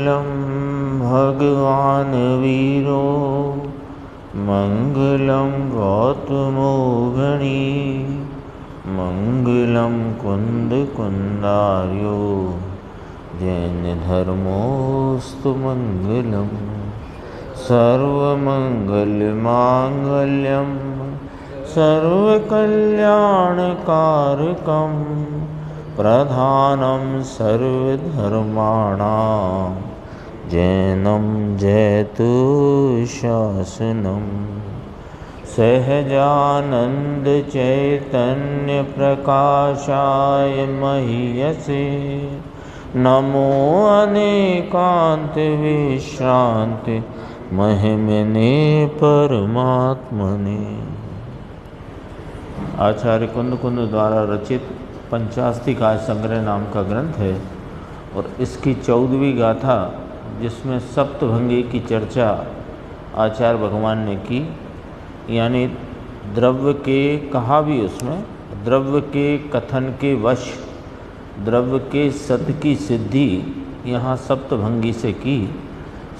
मङ्गलं भगवान् वीरो मङ्गलं गौतमो गणी मङ्गलं कुन्दकुन्दार्यो जैनधर्मोऽस्तु मङ्गलम् सर्वमङ्गलमाङ्गल्यं सर्वकल्याणकारकं प्रधानं सर्वधर्माणां जैनं जयतु शासनं सहजानन्द चैतन्य प्रकाशाय महीयसे नमो अनेकान्त विश्रान्ति महिमने परमात्मने। आचार्य कुंद द्वारा रचित पंचास्तिकाय संग्रह नाम का ग्रंथ है और इसकी 14वीं गाथा जिसमें सप्तभंगी की चर्चा आचार्य भगवान ने की, यानी द्रव्य के कहा भी उसमें द्रव्य के कथन के वश द्रव्य के सत की सिद्धि यहाँ सप्तभंगी से की।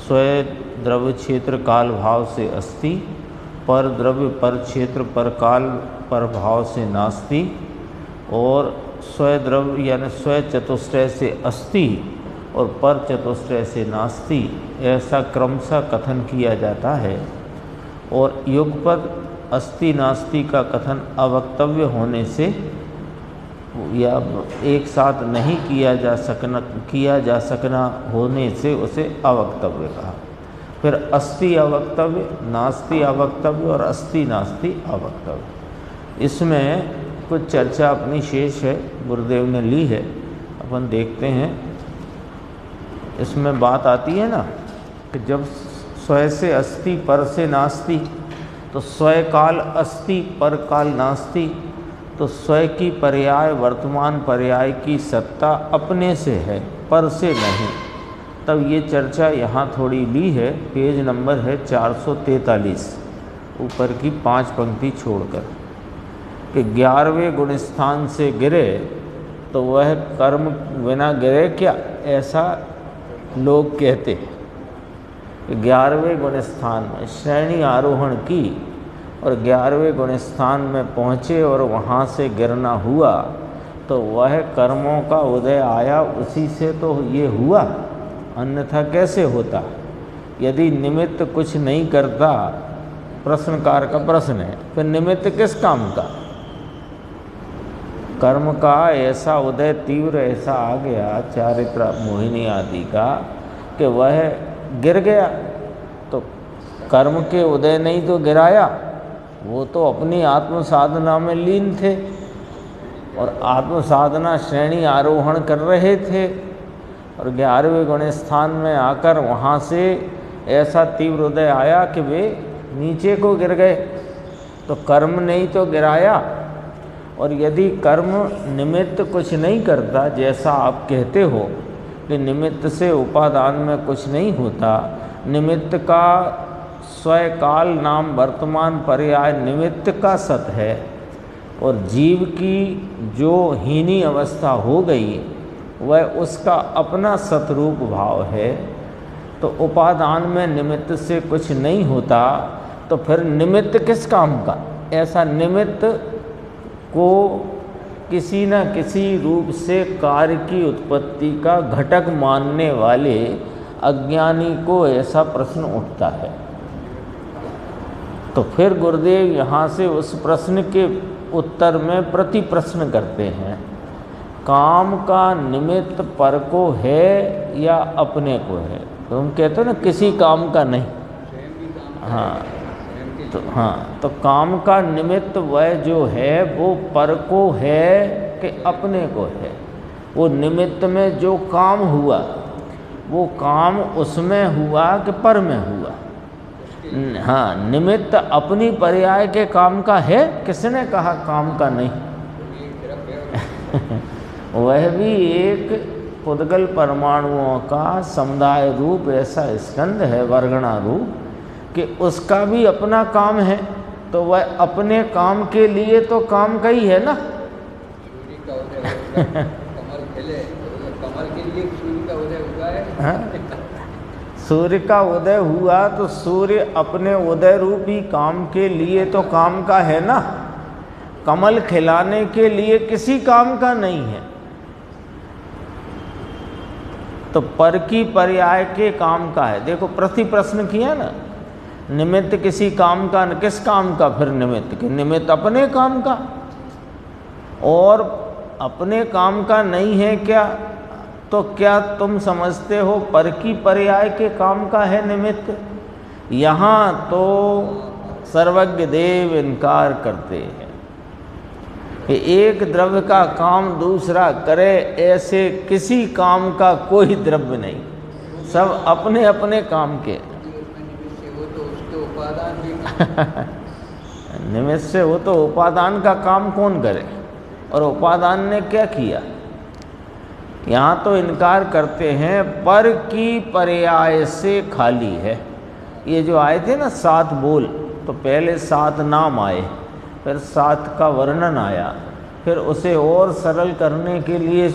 स्वयं द्रव्य क्षेत्र काल भाव से अस्ति, पर द्रव्य पर क्षेत्र पर काल पर भाव से नास्ति और स्वयं द्रव्य यानी स्वयं चतुष्टय से अस्ति और पर चतुष्टय से नास्ति, ऐसा क्रमशः कथन किया जाता है। और युगपद अस्ति नास्ति का कथन अवक्तव्य होने से या एक साथ नहीं किया जा सकना होने से उसे अवक्तव्य कहा। फिर अस्ति अवक्तव्य, नास्ति अवक्तव्य और अस्ति नास्ति अवक्तव्य। इसमें कुछ चर्चा अपनी शेष है, गुरुदेव ने ली है, अपन देखते हैं। इसमें बात आती है ना कि जब स्वयं से अस्ति पर से नास्ति, तो स्वयं काल अस्ति पर काल नास्ति, तो स्वयं की पर्याय वर्तमान पर्याय की सत्ता अपने से है, पर से नहीं। तब ये चर्चा यहाँ थोड़ी ली है, पेज नंबर है 443, ऊपर की 5 पंक्ति छोड़कर, कि 11वें गुणस्थान से गिरे तो वह कर्म बिना गिरे क्या, ऐसा लोग कहते हैं। 11वें गुणस्थान में श्रेणी आरोहण की और 11वें गुणस्थान में पहुँचे और वहाँ से गिरना हुआ, तो वह कर्मों का उदय आया, उसी से तो ये हुआ, अन्यथा कैसे होता। यदि निमित्त कुछ नहीं करता, प्रश्नकार का प्रश्न है, फिर निमित्त किस काम का। कर्म का ऐसा उदय तीव्र ऐसा आ गया चारित्र मोहिनी आदि का कि वह गिर गया, तो कर्म के उदय नहीं तो गिराया, वो तो अपनी आत्म साधना में लीन थे और आत्म साधना श्रेणी आरोहण कर रहे थे और 11वें गुण स्थान में आकर वहाँ से ऐसा तीव्र उदय आया कि वे नीचे को गिर गए। तो कर्म नहीं तो गिराया, और यदि कर्म निमित्त कुछ नहीं करता, जैसा आप कहते हो कि निमित्त से उपादान में कुछ नहीं होता, निमित्त का स्वयं काल नाम वर्तमान पर्याय निमित्त का सत है, और जीव की जो हीनी अवस्था हो गई वह उसका अपना सतरूप भाव है। तो उपादान में निमित्त से कुछ नहीं होता, तो फिर निमित्त किस काम का। ऐसा निमित्त को किसी न किसी रूप से कार्य की उत्पत्ति का घटक मानने वाले अज्ञानी को ऐसा प्रश्न उठता है। तो फिर गुरुदेव यहाँ से उस प्रश्न के उत्तर में प्रति प्रश्न करते हैं, काम का निमित्त पर को है या अपने को है। तो हम कहते हैं ना किसी काम का नहीं, तो काम का निमित्त वह जो है वो पर को है कि अपने को है। वो निमित्त में जो काम हुआ वो काम उसमें हुआ कि पर में हुआ। हाँ, निमित्त अपनी पर्याय के काम का है, किसने कहा काम का नहीं। वह भी एक पुद्गल परमाणुओं का समुदाय रूप ऐसा स्कंद है, वर्गणा रूप, कि उसका भी अपना काम है। तो वह अपने काम के लिए तो काम का ही है ना। कमल खिले, कमल के लिए सूर्य का उदय हुआ है। सूर्य का उदय हुआ तो सूर्य अपने उदय रूपी काम के लिए तो काम का है ना, कमल खिलाने के लिए किसी काम का नहीं है। तो पर की पर्याय के काम का है। देखो प्रति प्रश्न किया ना, निमित्त किसी काम का, किस काम का, फिर निमित्त के निमित्त अपने काम का, और अपने काम का नहीं है क्या, तो क्या तुम समझते हो पर की पर्याय के काम का है निमित्त? यहाँ तो सर्वज्ञ देव इनकार करते हैं कि एक द्रव्य का काम दूसरा करे, ऐसे किसी काम का कोई द्रव्य नहीं, सब अपने अपने काम के। निमित्त से हो तो उपादान का काम कौन करे, और उपादान ने क्या किया? यहाँ तो इनकार करते हैं पर की पर्याय से खाली है। ये जो आए थे ना 7 बोल, तो पहले 7 नाम आए, फिर 7 का वर्णन आया, फिर उसे और सरल करने के लिए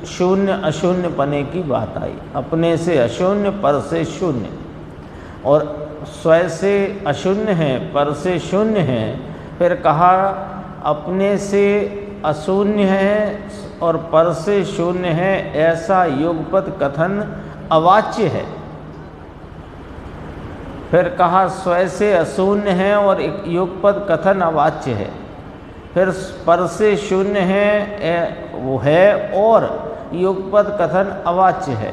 शून्य अशून्य पने की बात आई। अपने से अशून्य, पर से शून्य, और स्वयं से अशून्य है, पर से शून्य है। फिर कहा अपने से अशून्य है और पर से शून्य है, ऐसा युगपत कथन अवाच्य है। फिर कहा स्वयं से अशून्य है और एक युगपत कथन अवाच्य है। फिर पर से शून्य है वो है और युगपत कथन अवाच्य है।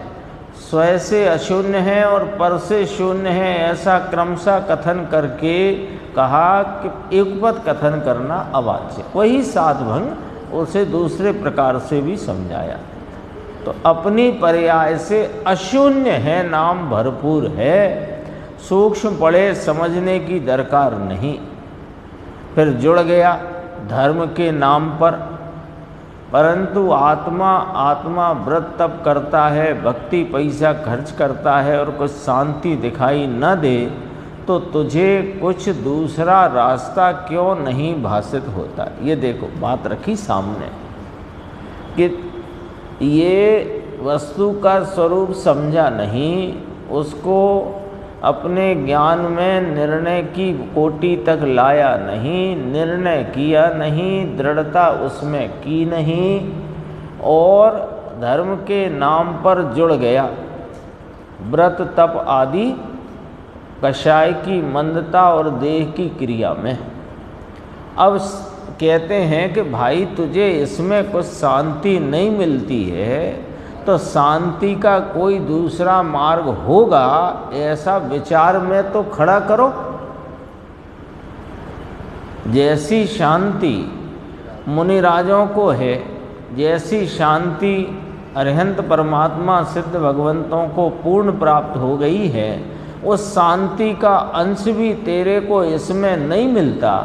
स्वयं से अशून्य है और पर से शून्य है, ऐसा क्रमशः कथन करके कहा कि युगपत कथन करना अवाच्य। वही 7 भंग उसे दूसरे प्रकार से भी समझाया। तो अपनी पर्याय से अशून्य है नाम भरपूर है, सूक्ष्म पड़े समझने की दरकार नहीं। फिर जुड़ गया धर्म के नाम पर, परंतु आत्मा व्रत तप करता है, भक्ति पैसा खर्च करता है और कुछ शांति दिखाई न दे, तो तुझे कुछ दूसरा रास्ता क्यों नहीं भासित होता? ये देखो बात रखी सामने कि ये वस्तु का स्वरूप समझा नहीं, उसको अपने ज्ञान में निर्णय की कोटि तक लाया नहीं, निर्णय किया नहीं, दृढ़ता उसमें की नहीं, और धर्म के नाम पर जुड़ गया व्रत तप आदि कषाय की मंदता और देह की क्रिया में। अब कहते हैं कि भाई तुझे इसमें कुछ शांति नहीं मिलती है, तो शांति का कोई दूसरा मार्ग होगा, ऐसा विचार में तो खड़ा करो। जैसी शांति मुनिराजों को है, जैसी शांति अरिहंत परमात्मा सिद्ध भगवंतों को पूर्ण प्राप्त हो गई है, उस शांति का अंश भी तेरे को इसमें नहीं मिलता,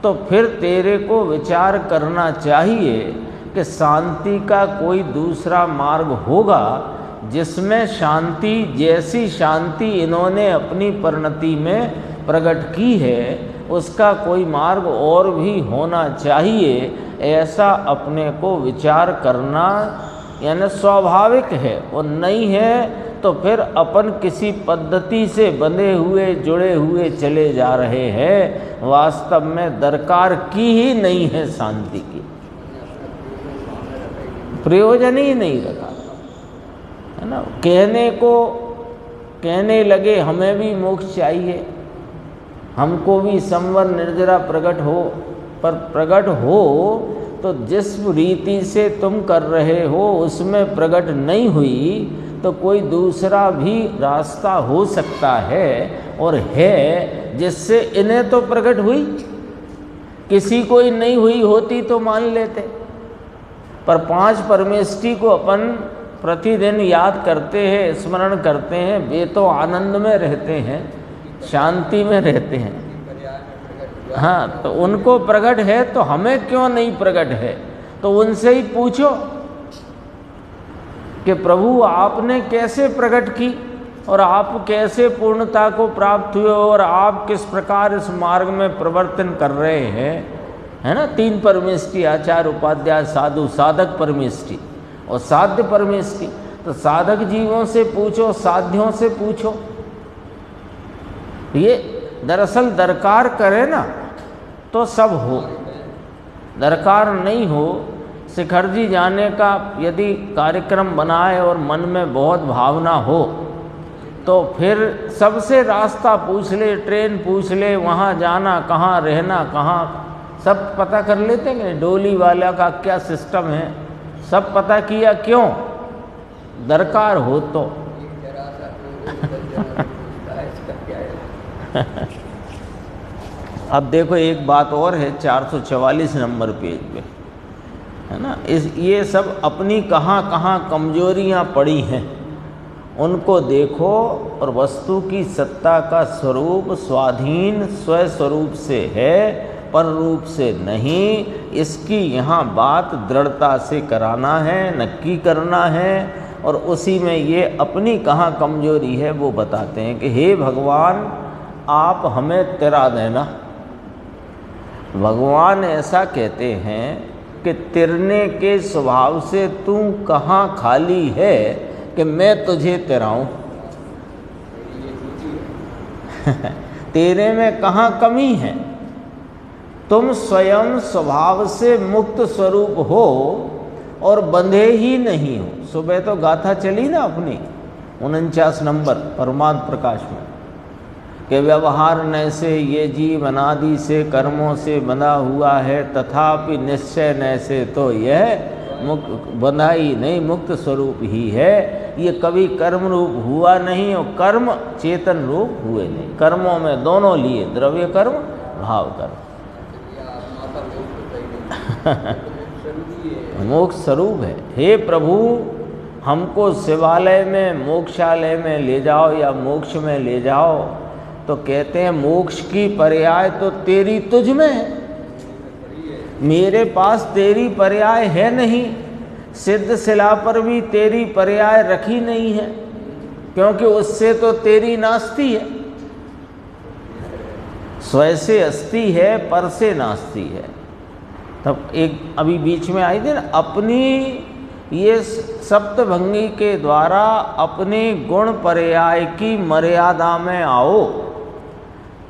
तो फिर तेरे को विचार करना चाहिए कि शांति का कोई दूसरा मार्ग होगा जिसमें शांति जैसी शांति इन्होंने अपनी परिणति में प्रकट की है, उसका कोई मार्ग और भी होना चाहिए, ऐसा अपने को विचार करना यानी स्वाभाविक है। वो नहीं है तो फिर अपन किसी पद्धति से बंधे हुए जुड़े हुए चले जा रहे हैं, वास्तव में दरकार की ही नहीं है शांति की, प्रयोजन ही नहीं रखा है ना। कहने लगे हमें भी मोक्ष चाहिए, हमको भी संवर निर्जरा प्रकट हो, पर प्रकट हो तो जिस रीति से तुम कर रहे हो उसमें प्रकट नहीं हुई, तो कोई दूसरा भी रास्ता हो सकता है और है जिससे इन्हें तो प्रकट हुई, किसी कोई नहीं हुई होती तो मान लेते। पर 5 परमेष्टि को अपन प्रतिदिन याद करते हैं, स्मरण करते हैं, वे तो आनंद में रहते हैं, शांति में रहते हैं। हाँ, तो उनको प्रकट है तो हमें क्यों नहीं प्रकट है? तो उनसे ही पूछो कि प्रभु आपने कैसे प्रकट की और आप कैसे पूर्णता को प्राप्त हुए और आप किस प्रकार इस मार्ग में प्रवर्तन कर रहे हैं, है ना। 3 परमेष्टि, आचार्य, उपाध्याय, साधु, साधक परमेष्टि और साध्य परमेष्टि। तो साधक जीवों से पूछो, साध्यों से पूछो। ये दरअसल दरकार करे ना तो सब हो, दरकार नहीं हो। शिखर जी जाने का यदि कार्यक्रम बनाए और मन में बहुत भावना हो तो फिर सबसे रास्ता पूछ ले, ट्रेन पूछ ले, वहाँ जाना कहाँ, रहना कहाँ, सब पता कर लेते हैं। डोली वाला का क्या सिस्टम है, सब पता किया। क्यों? दरकार हो तो। अब देखो एक बात और है, 444 नंबर पेज पे है ना, ये सब अपनी कहाँ कहाँ कमजोरियाँ पड़ी हैं उनको देखो। और वस्तु की सत्ता का स्वरूप स्वाधीन स्वस्वरूप से है, पर रूप से नहीं। इसकी यहाँ बात दृढ़ता से कराना है, नक्की करना है। और उसी में ये अपनी कहाँ कमजोरी है वो बताते हैं कि हे भगवान आप हमें तिरा देना। भगवान ऐसा कहते हैं कि तिरने के स्वभाव से तू कहाँ खाली है कि मैं तुझे तिराऊं। तेरे में कहाँ कमी है? तुम स्वयं स्वभाव से मुक्त स्वरूप हो और बंधे ही नहीं हो। सुबह तो गाथा चली ना अपनी 49 नंबर परमात्म प्रकाश में कि व्यवहार न से ये जीव अनादि से कर्मों से बंधा हुआ है, तथापि निश्चय न से तो यह मुक्त बंधा ही नहीं, मुक्त स्वरूप ही है। ये कभी कर्म रूप हुआ नहीं और कर्म चेतन रूप हुए नहीं। कर्मों में दोनों लिए, द्रव्य कर्म भाव कर्म। मोक्ष स्वरूप है। हे प्रभु हमको शिवालय में, मोक्षालय में ले जाओ या मोक्ष में ले जाओ। तो कहते हैं मोक्ष की पर्याय तो तेरी तुझ में है, मेरे पास तेरी पर्याय है नहीं। सिद्ध शिला पर भी तेरी पर्याय रखी नहीं है, क्योंकि उससे तो तेरी नास्ती है। स्वय से अस्ति है, पर से नास्ती है। तब एक अभी बीच में आई थी ना, अपनी ये सप्तभंगी के द्वारा अपने गुण पर्याय की मर्यादा में आओ,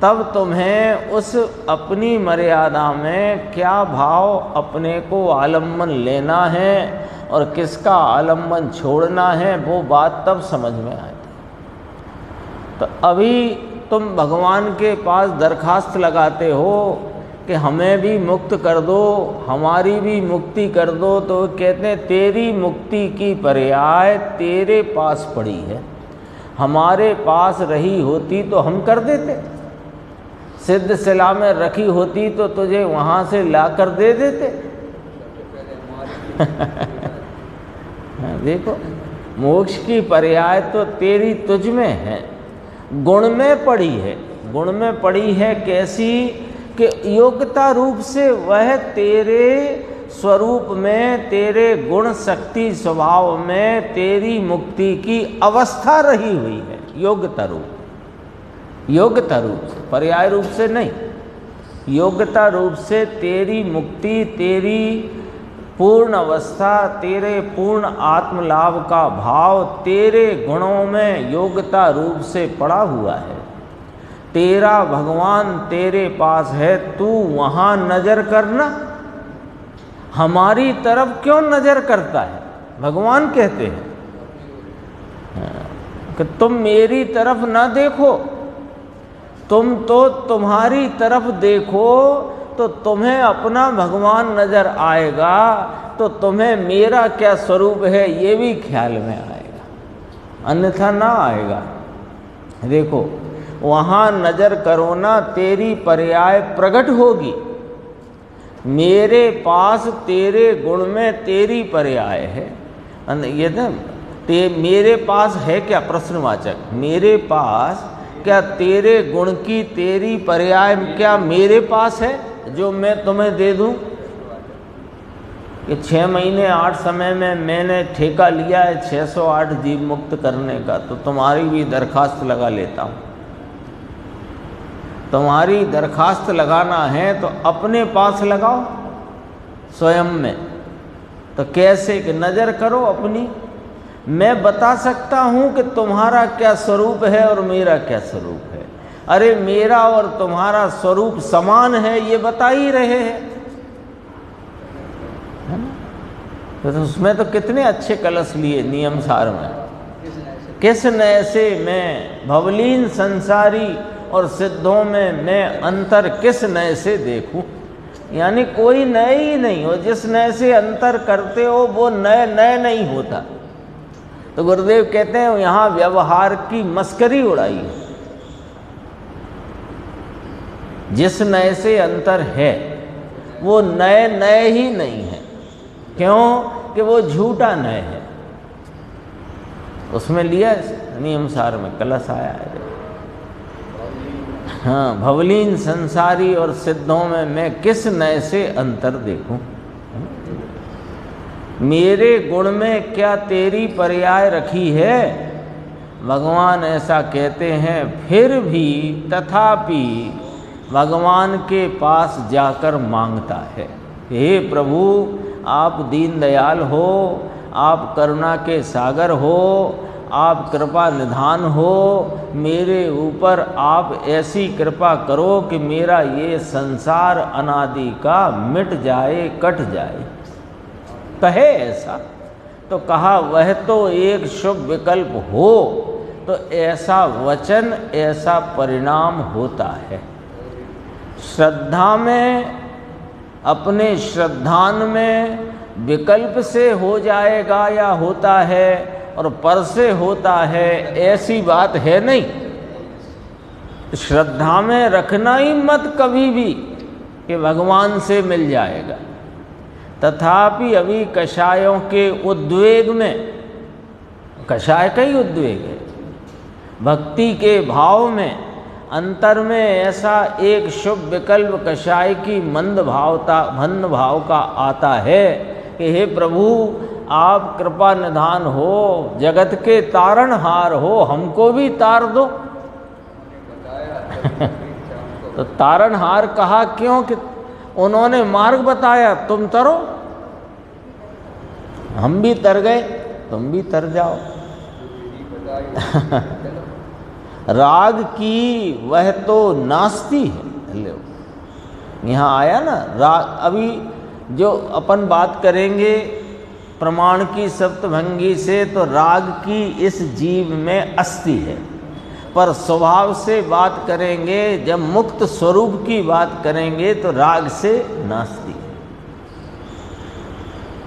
तब तुम्हें उस अपनी मर्यादा में क्या भाव अपने को आलम्बन लेना है और किसका आलम्बन छोड़ना है, वो बात तब समझ में आती। तो अभी तुम भगवान के पास दरखास्त लगाते हो कि हमें भी मुक्त कर दो, हमारी भी मुक्ति कर दो। तो कहते हैं तेरी मुक्ति की पर्याय तेरे पास पड़ी है, हमारे पास रही होती तो हम कर देते। सिद्ध शिला में रखी होती तो तुझे वहाँ से ला कर दे देते। देखो मोक्ष की पर्याय तो तेरी तुझ में है, गुण में पड़ी है। गुण में पड़ी है कैसी कि योग्यता रूप से वह तेरे स्वरूप में, तेरे गुण शक्ति स्वभाव में तेरी मुक्ति की अवस्था रही हुई है। योग्यता रूप, योग्यता रूप से, पर्याय रूप से नहीं, योग्यता रूप से तेरी मुक्ति, तेरी पूर्ण अवस्था, तेरे पूर्ण आत्मलाभ का भाव तेरे गुणों में योग्यता रूप से पड़ा हुआ है। तेरा भगवान तेरे पास है, तू वहाँ नजर करना। हमारी तरफ क्यों नजर करता है? भगवान कहते हैं कि तुम मेरी तरफ ना देखो, तुम तो तुम्हारी तरफ देखो तो तुम्हें अपना भगवान नजर आएगा, तो तुम्हें मेरा क्या स्वरूप है ये भी ख्याल में आएगा, अन्यथा ना आएगा। देखो वहाँ नजर करो ना, तेरी पर्याय प्रकट होगी। मेरे पास तेरे गुण में तेरी पर्याय है। ये ना मेरे पास है क्या? प्रश्नवाचक। मेरे पास क्या तेरे गुण की तेरी पर्याय क्या मेरे पास है जो मैं तुम्हें दे दूं? कि 6 महीने 8 समय में मैंने ठेका लिया है 608 जीव मुक्त करने का, तो तुम्हारी भी दरखास्त लगा लेता हूं। तुम्हारी दरखास्त लगाना है तो अपने पास लगाओ स्वयं में। तो कैसे कि नज़र करो अपनी, मैं बता सकता हूँ कि तुम्हारा क्या स्वरूप है और मेरा क्या स्वरूप है। अरे मेरा और तुम्हारा स्वरूप समान है, ये बता ही रहे हैं, है ना। तो उसमें तो कितने अच्छे कलश लिए नियम सार में। किस नय से मैं भवलीन संसारी और सिद्धों में मैं अंतर किस नय से देखूं। यानी कोई नय ही नहीं हो, जिस नय से अंतर करते हो वो नय नय नहीं होता। तो गुरुदेव कहते हैं यहाँ व्यवहार की मस्करी उड़ाई है। जिस नय से अंतर है वो नय नय ही नहीं है। क्यों कि वो झूठा नय है। उसमें लिया नियम सार में कलश आया है। हाँ, भवलीन संसारी और सिद्धों में मैं किस नय से अंतर देखूं। मेरे गुण में क्या तेरी पर्याय रखी है। भगवान ऐसा कहते हैं, फिर भी तथापि भगवान के पास जाकर मांगता है, हे प्रभु आप दीन दयाल हो, आप करुणा के सागर हो, आप कृपा निधान हो, मेरे ऊपर आप ऐसी कृपा करो कि मेरा ये संसार अनादि का मिट जाए, कट जाए। कहे ऐसा तो कहा वह तो एक शुभ विकल्प हो, तो ऐसा वचन ऐसा परिणाम होता है। श्रद्धा में, अपने श्रद्धान में विकल्प से हो जाएगा या होता है और पर से होता है, ऐसी बात है नहीं। श्रद्धा में रखना ही मत कभी भी कि भगवान से मिल जाएगा। तथापि अभी कषायों के उद्वेग में, कषाय का ही उद्वेग है, भक्ति के भाव में अंतर में ऐसा एक शुभ विकल्प कषाय की मंद भाव का आता है कि हे प्रभु आप कृपा निधान हो, जगत के तारणहार हो, हमको भी तार दो। तो तारणहार कहा क्यों कि उन्होंने मार्ग बताया, तुम तरो, हम भी तर गए, तुम भी तर जाओ। राग की वह तो नास्ती है। यहाँ आया ना राग। अभी जो अपन बात करेंगे प्रमाण की सप्तभंगी से, तो राग की इस जीव में अस्थि है, पर स्वभाव से बात करेंगे, जब मुक्त स्वरूप की बात करेंगे तो राग से नास्ती है।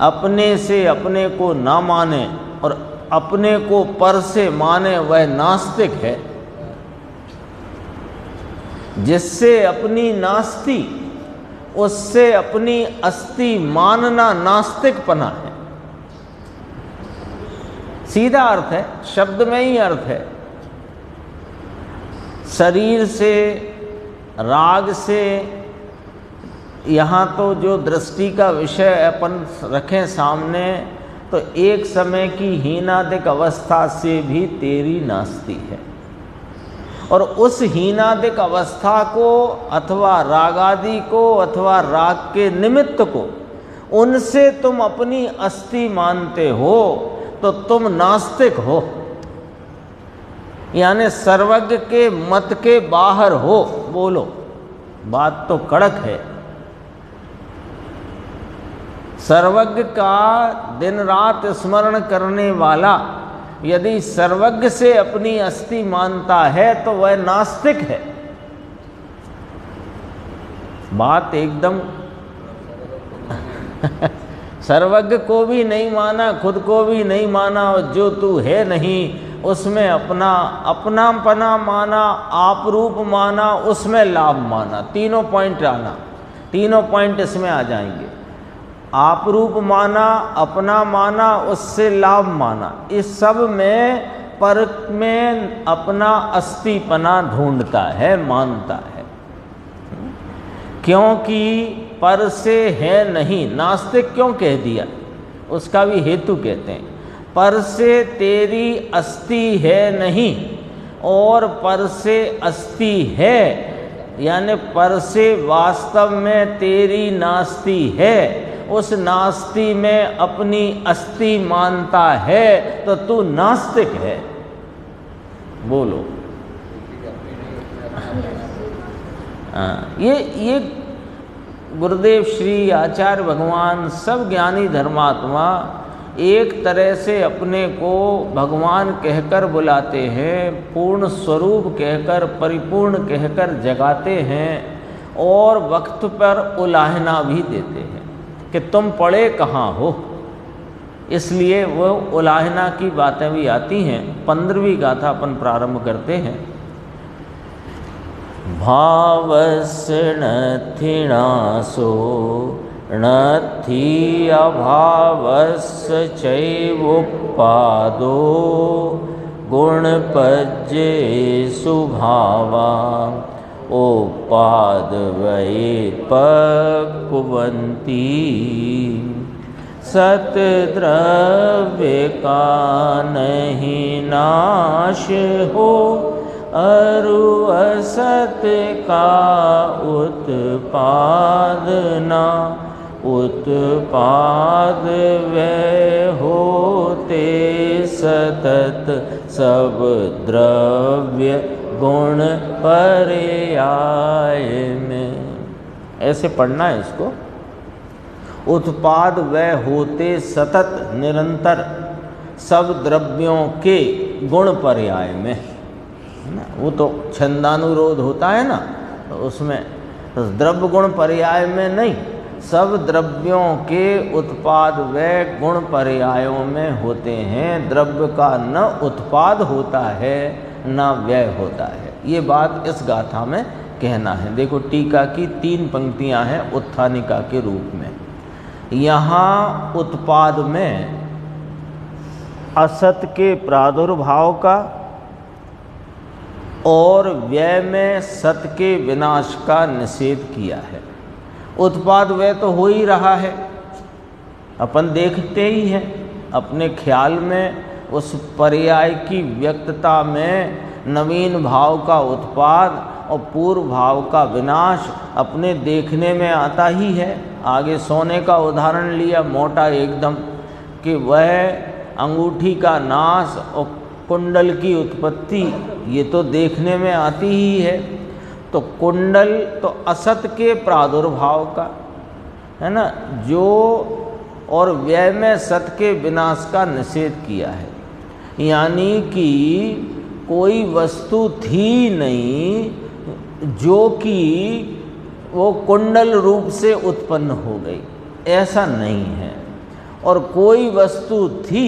अपने से अपने को ना माने और अपने को पर से माने वह नास्तिक है। जिससे अपनी नास्ती, उससे अपनी अस्थि मानना नास्तिकपना है। सीधा अर्थ है, शब्द में ही अर्थ है। शरीर से, राग से, यहाँ तो जो दृष्टि का विषय अपन रखें सामने, तो एक समय की हीनादिक अवस्था से भी तेरी नास्ती है। और उस हीनादिक अवस्था को अथवा रागादि को अथवा राग के निमित्त को, उनसे तुम अपनी अस्थि मानते हो तो तुम नास्तिक हो, यानी सर्वज्ञ के मत के बाहर हो। बोलो, बात तो कड़क है। सर्वज्ञ का दिन रात स्मरण करने वाला यदि सर्वज्ञ से अपनी अस्थि मानता है तो वह नास्तिक है। बात एकदम सर्वज्ञ को भी नहीं माना, खुद को भी नहीं माना, और जो तू है नहीं उसमें अपनापना माना, आप रूप माना, उसमें लाभ माना। तीनों पॉइंट आना, तीनों पॉइंट इसमें आ जाएंगे। आप रूप माना, अपना माना, उससे लाभ माना, इस सब में पर में अपना अस्तिपना ढूंढता है, मानता है। क्योंकि पर से है नहीं, नास्तिक क्यों कह दिया, उसका भी हेतु कहते हैं। पर से तेरी अस्थि है नहीं और पर से अस्थि है, यानी पर से वास्तव में तेरी नास्ति है उस नास्ति में अपनी अस्थि मानता है तो तू नास्तिक है। बोलो। ये गुरुदेव श्री आचार्य भगवान सब ज्ञानी धर्मात्मा एक तरह से अपने को भगवान कहकर बुलाते हैं, पूर्ण स्वरूप कहकर, परिपूर्ण कहकर जगाते हैं और वक्त पर उलाहना भी देते हैं कि तुम पड़े कहाँ हो। इसलिए वो उलाहना की बातें भी आती हैं। 15वीं गाथा अपन प्रारंभ करते हैं। भावस्य नथिनासो नथि अभावस्य चैवोपादो गुणपज्ये सुभावा ओपादवये पक्वन्ति सतद्रव्य का नहीं नाश हो अरु असत का उत्पादना उत्पाद व्यय होते सतत सब द्रव्य गुण पर्याय में। ऐसे पढ़ना है इसको। उत्पाद व्यय होते सतत निरंतर सब द्रव्यों के गुण पर्याय में, है ना। वो तो छंदानुरोध होता है ना, तो उसमें तो द्रव्य गुण पर्याय में नहीं, सब द्रव्यों के उत्पाद व्यय गुण पर्यायों में होते हैं। द्रव्य का न उत्पाद होता है न व्यय होता है। ये बात इस गाथा में कहना है। देखो टीका की 3 पंक्तियां हैं उत्थानिका के रूप में। यहाँ उत्पाद में असत के प्रादुर्भाव का और व्यय में सत के विनाश का निषेध किया है। उत्पाद व्यय तो हो ही रहा है, अपन देखते ही हैं अपने ख्याल में। उस पर्याय की व्यक्तता में नवीन भाव का उत्पाद और पूर्व भाव का विनाश अपने देखने में आता ही है। आगे सोने का उदाहरण लिया मोटा एकदम कि वह अंगूठी का नाश और कुंडल की उत्पत्ति, ये तो देखने में आती ही है। तो कुंडल तो असत के प्रादुर्भाव का है ना, जो और व्यय में सत के विनाश का निषेध किया है। यानी कि कोई वस्तु थी नहीं जो कि वो कुंडल रूप से उत्पन्न हो गई, ऐसा नहीं है। और कोई वस्तु थी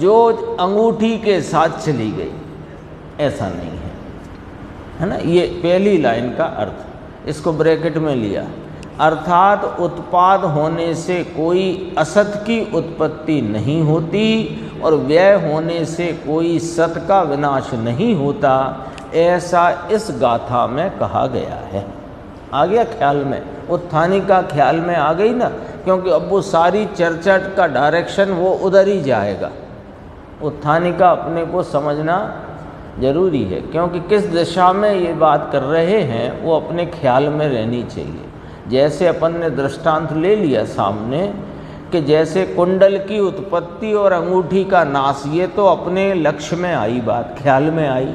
जो अंगूठी के साथ चली गई, ऐसा नहीं है, है ना। ये पहली लाइन का अर्थ, इसको ब्रैकेट में लिया। अर्थात उत्पाद होने से कोई असत की उत्पत्ति नहीं होती और व्यय होने से कोई सत का विनाश नहीं होता, ऐसा इस गाथा में कहा गया है। आ गया ख्याल में, उत्थानिका ख्याल में आ गई ना, क्योंकि अब वो सारी चर्चा का डायरेक्शन वो उधर ही जाएगा। उत्थानिका अपने को समझना जरूरी है, क्योंकि किस दिशा में ये बात कर रहे हैं वो अपने ख्याल में रहनी चाहिए। जैसे अपन ने दृष्टांत ले लिया सामने कि जैसे कुंडल की उत्पत्ति और अंगूठी का नाश, ये तो अपने लक्ष्य में आई बात, ख्याल में आई।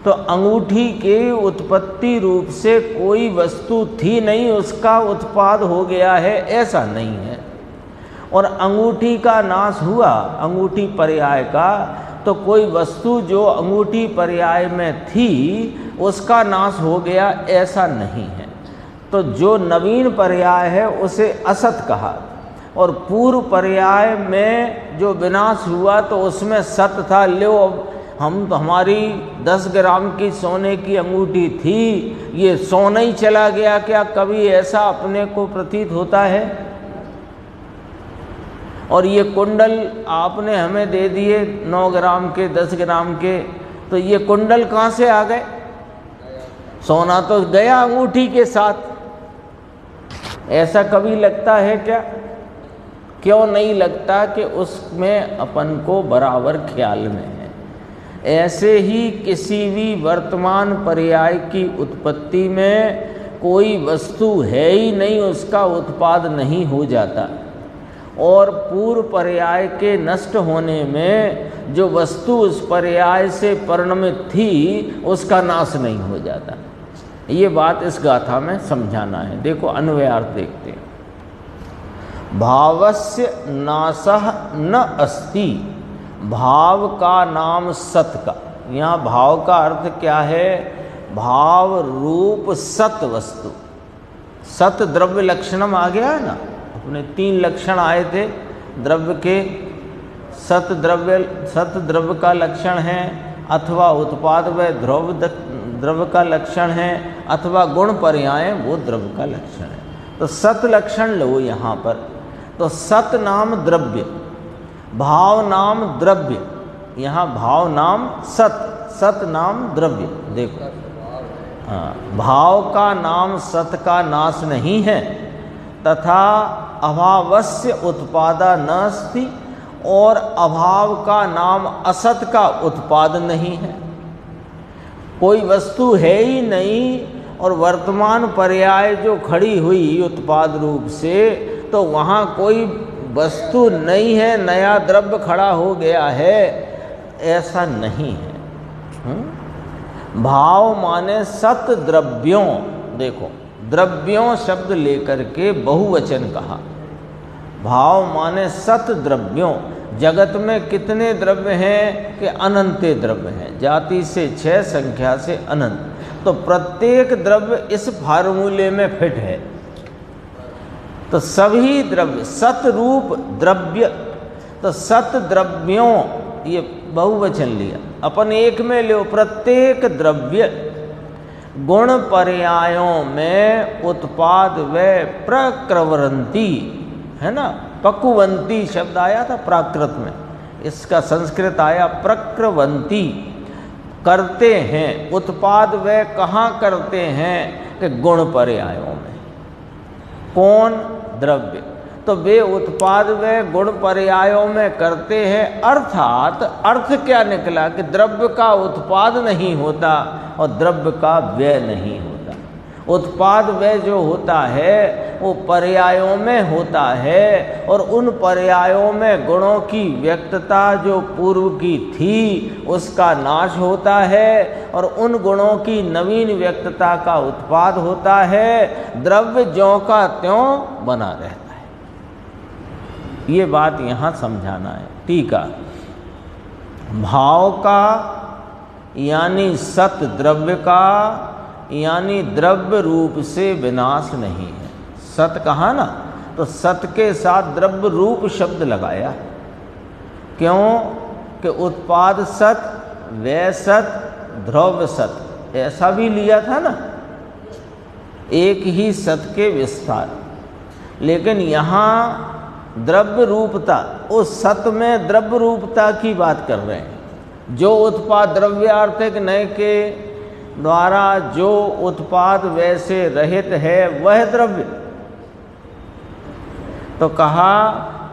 तो अंगूठी के उत्पत्ति रूप से कोई वस्तु थी नहीं, उसका उत्पाद हो गया है, ऐसा नहीं है। और अंगूठी का नाश हुआ, अंगूठी पर्याय का, तो कोई वस्तु जो अंगूठी पर्याय में थी उसका नाश हो गया, ऐसा नहीं है। तो जो नवीन पर्याय है उसे असत कहा, और पूर्व पर्याय में जो विनाश हुआ तो उसमें सत था। लो हम तो, हमारी 10 ग्राम की सोने की अंगूठी थी, ये सोना ही चला गया क्या? कभी ऐसा अपने को प्रतीत होता है? और ये कुंडल आपने हमें दे दिए 9 ग्राम के, 10 ग्राम के, तो ये कुंडल कहाँ से आ गए? सोना तो गया अंगूठी के साथ। ऐसा कभी लगता है क्या? क्यों नहीं लगता कि उसमें अपन को बराबर ख्याल में है। ऐसे ही किसी भी वर्तमान पर्याय की उत्पत्ति में कोई वस्तु है ही नहीं उसका उत्पाद नहीं हो जाता, और पूर्व पर्याय के नष्ट होने में जो वस्तु उस पर्याय से परिणमित थी उसका नाश नहीं हो जाता। ये बात इस गाथा में समझाना है। देखो अन्वयार्थ देखते हैं। भावस्य नाशः न अस्ति, भाव का नाम सत का। यहाँ भाव का अर्थ क्या है? भाव रूप सत वस्तु। सत द्रव्य लक्षणम आ गया है ना, अपने 3 लक्षण आए थे द्रव्य के। सत द्रव्य का लक्षण है, अथवा उत्पाद व द्रव्य का लक्षण है, अथवा गुण पर्याय वो द्रव्य का लक्षण है। तो सत लक्षण लो यहाँ पर। तो सत नाम द्रव्य, भाव नाम द्रव्य, यहाँ भाव नाम सत, सत नाम द्रव्य। देखो हाँ, भाव का नाम सत का नाश नहीं है, तथा अभावस्य उत्पादा नास्ति, और अभाव का नाम असत का उत्पाद नहीं है। कोई वस्तु है ही नहीं, और वर्तमान पर्याय जो खड़ी हुई उत्पाद रूप से, तो वहाँ कोई वस्तु नहीं है, नया द्रव्य खड़ा हो गया है, ऐसा नहीं है। भाव माने सत द्रव्यों। देखो द्रव्यों शब्द लेकर के बहुवचन कहा। भाव माने सत द्रव्यों। जगत में कितने द्रव्य हैं कि अनंत द्रव्य हैं, जाति से 6, संख्या से अनंत। तो प्रत्येक द्रव्य इस फार्मूले में फिट है। तो सभी द्रव्य सतरूप द्रव्य, तो सत द्रव्यों ये बहुवचन लिया, अपन एक में लो। प्रत्येक द्रव्य गुण पर्यायों में उत्पाद व प्रक्रवरंती, है ना, पकुवंती शब्द आया था प्राकृत में, इसका संस्कृत आया प्रक्रवंती, करते हैं। उत्पाद वे कहाँ करते हैं कि गुण पर्यायों में। कौन? द्रव्य। तो वे उत्पाद वे गुण पर्यायों में करते हैं, अर्थात अर्थ क्या निकला कि द्रव्य का उत्पाद नहीं होता और द्रव्य का व्यय नहीं होता। उत्पाद व्यय जो होता है वो पर्यायों में होता है, और उन पर्यायों में गुणों की व्यक्तता जो पूर्व की थी उसका नाश होता है, और उन गुणों की नवीन व्यक्तता का उत्पाद होता है। द्रव्य ज्यों का त्यों बना रहता है। ये बात यहाँ समझाना है। टीका, भाव का यानी सत द्रव्य का यानी द्रव्य रूप से विनाश नहीं है। सत कहा ना, तो सत के साथ द्रव्य रूप शब्द लगाया। क्यों? कि उत्पाद सत, व्यय सत, द्रव्य सत, ऐसा भी लिया था ना, एक ही सत के विस्तार। लेकिन यहाँ द्रव्य रूपता, उस सत में द्रव्य रूपता की बात कर रहे हैं। जो उत्पाद द्रव्यार्थिक नय के द्वारा जो उत्पाद वैसे रहित है वह द्रव्य। तो कहा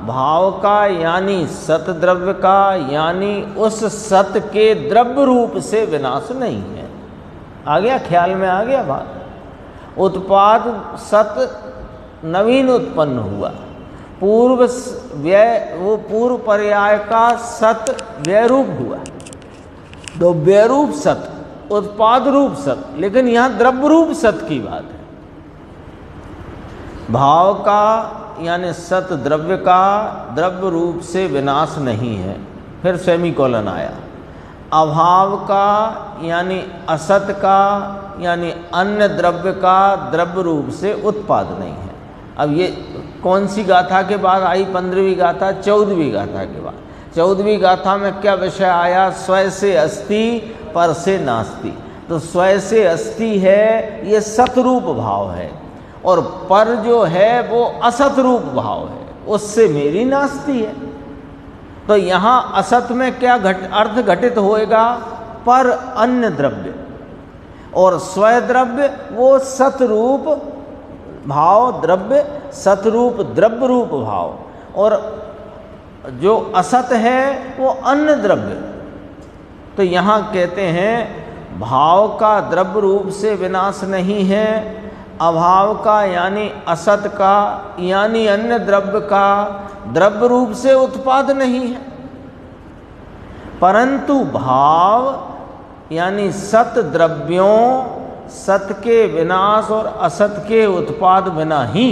भाव का यानी सत द्रव्य का, यानी उस सत के द्रव्य रूप से विनाश नहीं है। आ गया, ख्याल में आ गया बात। उत्पाद सत नवीन उत्पन्न हुआ, पूर्व व्यय, वो पूर्व पर्याय का सत व्यय रूप हुआ, तो व्यय रूप सत, उत्पाद रूप सत। लेकिन यहाँ द्रव्य रूप सत की बात है। भाव का यानी सत द्रव्य का द्रव्य रूप से विनाश नहीं है। फिर सेमीकोलन आया। अभाव का यानी असत का यानी अन्य द्रव्य का द्रव्य रूप से उत्पाद नहीं है। अब ये कौन सी गाथा के बाद आई? 15वीं गाथा, 14वीं गाथा के बाद। 14वीं गाथा में क्या विषय आया? स्वय से अस्ति पर से नास्ति। तो स्वय से अस्ति है, ये सतरूप भाव है, और पर जो है वो असत रूप भाव है, उससे मेरी नास्ति है। तो यहाँ असत में क्या अर्थ घटित होएगा? पर अन्य द्रव्य, और स्वय द्रव्य वो सतरूप भाव द्रव्य, सतरूप द्रव्य रूप भाव, और जो असत है वो अन्य द्रव्य। तो यहाँ कहते हैं भाव का द्रव्य रूप से विनाश नहीं है, अभाव का यानी असत का यानी अन्य द्रव्य का द्रव्य रूप से उत्पाद नहीं है, परंतु भाव यानी सत द्रव्यों, सत के विनाश और असत के उत्पाद बिना ही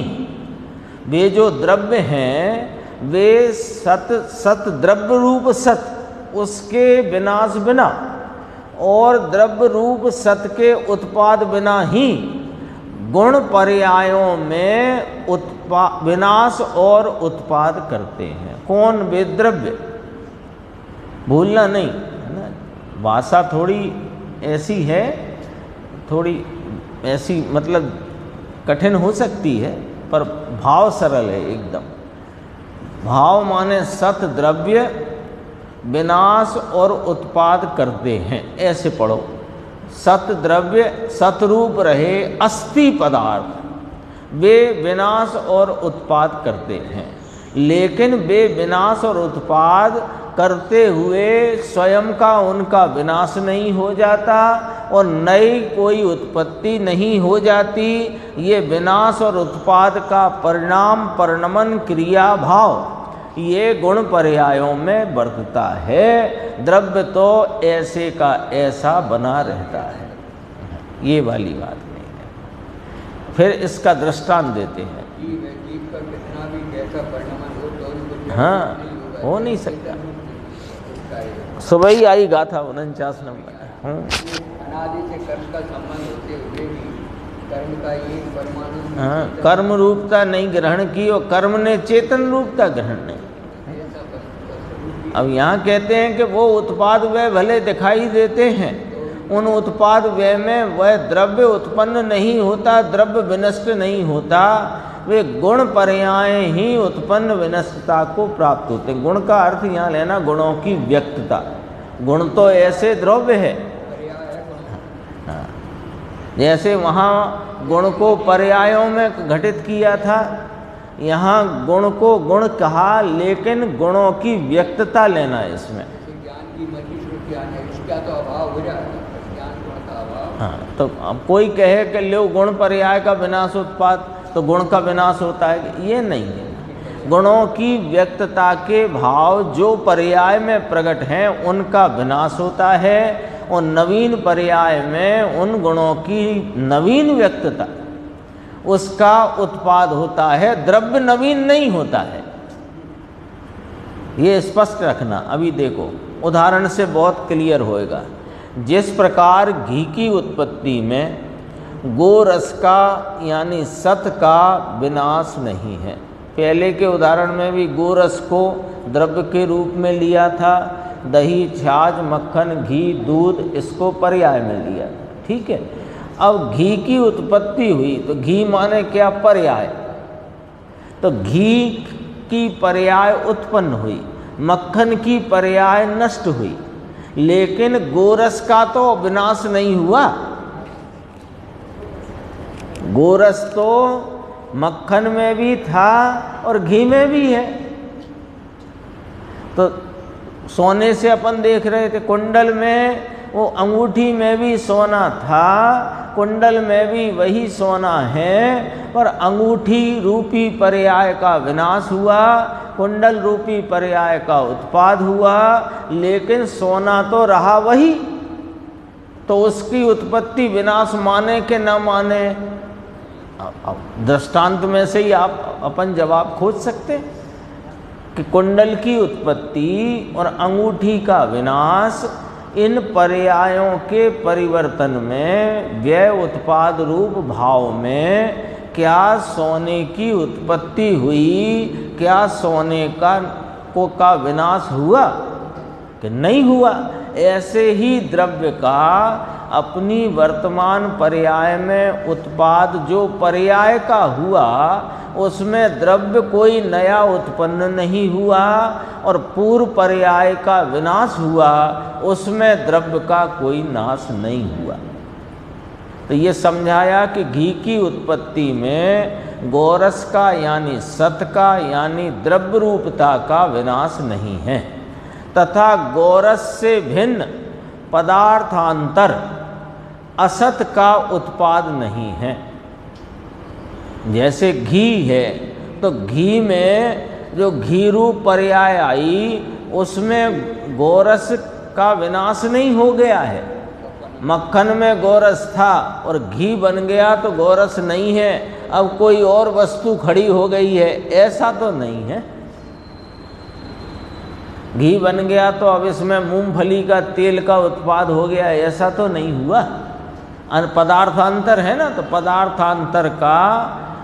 वे जो द्रव्य हैं वे सत द्रव्य रूप सत उसके विनाश बिना और द्रव्य रूप सत के उत्पाद बिना ही गुण पर्यायों में विनाश और उत्पाद करते हैं। कौन? वे द्रव्य। भूलना नहीं है ना, भाषा थोड़ी ऐसी है, थोड़ी ऐसी मतलब कठिन हो सकती है, पर भाव सरल है एकदम। भाव माने सत द्रव्य विनाश और उत्पाद करते हैं, ऐसे पढ़ो। सत द्रव्य सतरूप रहे अस्थि पदार्थ वे विनाश और उत्पाद करते हैं, लेकिन वे विनाश और उत्पाद करते हुए स्वयं का उनका विनाश नहीं हो जाता और नई कोई उत्पत्ति नहीं हो जाती। ये विनाश और उत्पाद का परिणाम परिणमन क्रिया भाव ये गुण पर्यायों में बरतता है। द्रव्य तो ऐसे का ऐसा बना रहता है, ये वाली बात नहीं है। फिर इसका दृष्टांत देते हैं। हाँ, हो नहीं सकता। सुबह ही आई गाथा 49 नंबर। अनादि से कर्म का संबंध होते हुए भी कर्म का ये परमाणु हाँ, कर्म रूपता नहीं ग्रहण की और कर्म ने चेतन रूपता ग्रहण नहीं। अब यहाँ कहते हैं कि वो उत्पाद वे भले दिखाई देते हैं, उन उत्पाद वे में वह द्रव्य उत्पन्न नहीं होता, द्रव्य विनष्ट नहीं होता, वे गुण पर्याय ही उत्पन्न विनष्टता को प्राप्त होते हैं। गुण का अर्थ यहाँ लेना गुणों की व्यक्तता। गुण तो ऐसे द्रव्य है, हाँ, जैसे वहाँ गुण को पर्यायों में घटित किया था, यहाँ गुण को गुण कहा, लेकिन गुणों की व्यक्तता लेना है इसमें। ज्ञान की ज्ञान है, इसका तो अभाव हो जाता है, ज्ञान गुण का अभाव। हाँ, तो अब कोई कहे कि लो गुण पर्याय का विनाश उत्पाद तो गुण का विनाश होता है, ये नहीं है। गुणों की व्यक्तता के भाव जो पर्याय में प्रकट हैं उनका विनाश होता है और नवीन पर्याय में उन गुणों की नवीन व्यक्तता उसका उत्पाद होता है। द्रव्य नवीन नहीं होता है, ये स्पष्ट रखना। अभी देखो उदाहरण से बहुत क्लियर होएगा। जिस प्रकार घी की उत्पत्ति में गोरस का यानी सत का विनाश नहीं है। पहले के उदाहरण में भी गोरस को द्रव्य के रूप में लिया था, दही, छाछ, मक्खन, घी, दूध इसको पर्याय में लिया था, ठीक है। अब घी की उत्पत्ति हुई तो घी माने क्या? पर्याय। तो घी की पर्याय उत्पन्न हुई, मक्खन की पर्याय नष्ट हुई, लेकिन गोरस का तो विनाश नहीं हुआ। गोरस तो मक्खन में भी था और घी में भी है। तो सोने से अपन देख रहे थे कुंडल में, वो अंगूठी में भी सोना था, कुंडल में भी वही सोना है, पर अंगूठी रूपी पर्याय का विनाश हुआ, कुंडल रूपी पर्याय का उत्पाद हुआ, लेकिन सोना तो रहा वही। तो उसकी उत्पत्ति विनाश माने कि न माने, दृष्टांत में से ही आप अपन जवाब खोज सकते कि कुंडल की उत्पत्ति और अंगूठी का विनाश इन पर्यायों के परिवर्तन में व्यय उत्पाद रूप भाव में क्या सोने की उत्पत्ति हुई? क्या सोने का विनाश हुआ कि नहीं हुआ? ऐसे ही द्रव्य का अपनी वर्तमान पर्याय में उत्पाद जो पर्याय का हुआ उसमें द्रव्य कोई नया उत्पन्न नहीं हुआ और पूर्व पर्याय का विनाश हुआ उसमें द्रव्य का कोई नाश नहीं हुआ। तो ये समझाया कि घी की उत्पत्ति में गोरस का यानी सत का यानी द्रव्य रूपता का विनाश नहीं है, तथा गोरस से भिन्न पदार्थांतर असत का उत्पाद नहीं है। जैसे घी है तो घी में जो घी रूप पर्याय आई उसमें गोरस का विनाश नहीं हो गया है। मक्खन में गोरस था और घी बन गया तो गोरस नहीं है, अब कोई और वस्तु खड़ी हो गई है, ऐसा तो नहीं है। घी बन गया तो अब इसमें मूंगफली का तेल का उत्पाद हो गया, ऐसा तो नहीं हुआ। पदार्थांतर है ना, तो पदार्थांतर का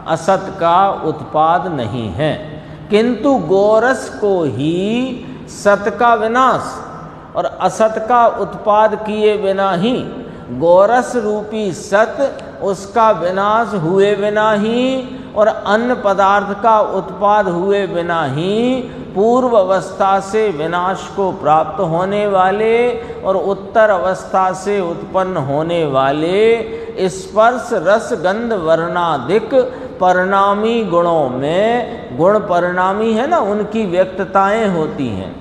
असत का उत्पाद नहीं है, किंतु गोरस को ही सत का विनाश और असत का उत्पाद किए बिना ही, गोरस रूपी सत उसका विनाश हुए बिना ही और अन्य पदार्थ का उत्पाद हुए बिना ही पूर्व अवस्था से विनाश को प्राप्त होने वाले और उत्तर अवस्था से उत्पन्न होने वाले स्पर्श रस गंध वर्णादिक परिणामी गुणों में, गुण परिणामी है ना, उनकी व्यक्तताएं होती हैं।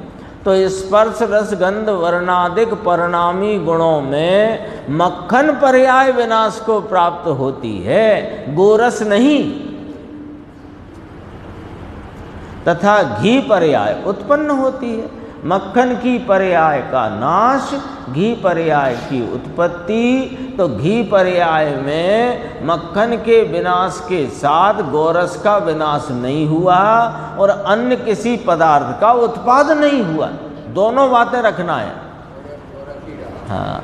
तो स्पर्श रस गंध वर्णादिक परिणामी गुणों में मक्खन पर्याय विनाश को प्राप्त होती है, गोरस नहीं। तथा घी पर्याय उत्पन्न होती है। मक्खन की पर्याय का नाश, घी पर्याय की उत्पत्ति। तो घी पर्याय में मक्खन के विनाश के साथ गोरस का विनाश नहीं हुआ और अन्य किसी पदार्थ का उत्पाद नहीं हुआ। दोनों बातें रखना है। हाँ,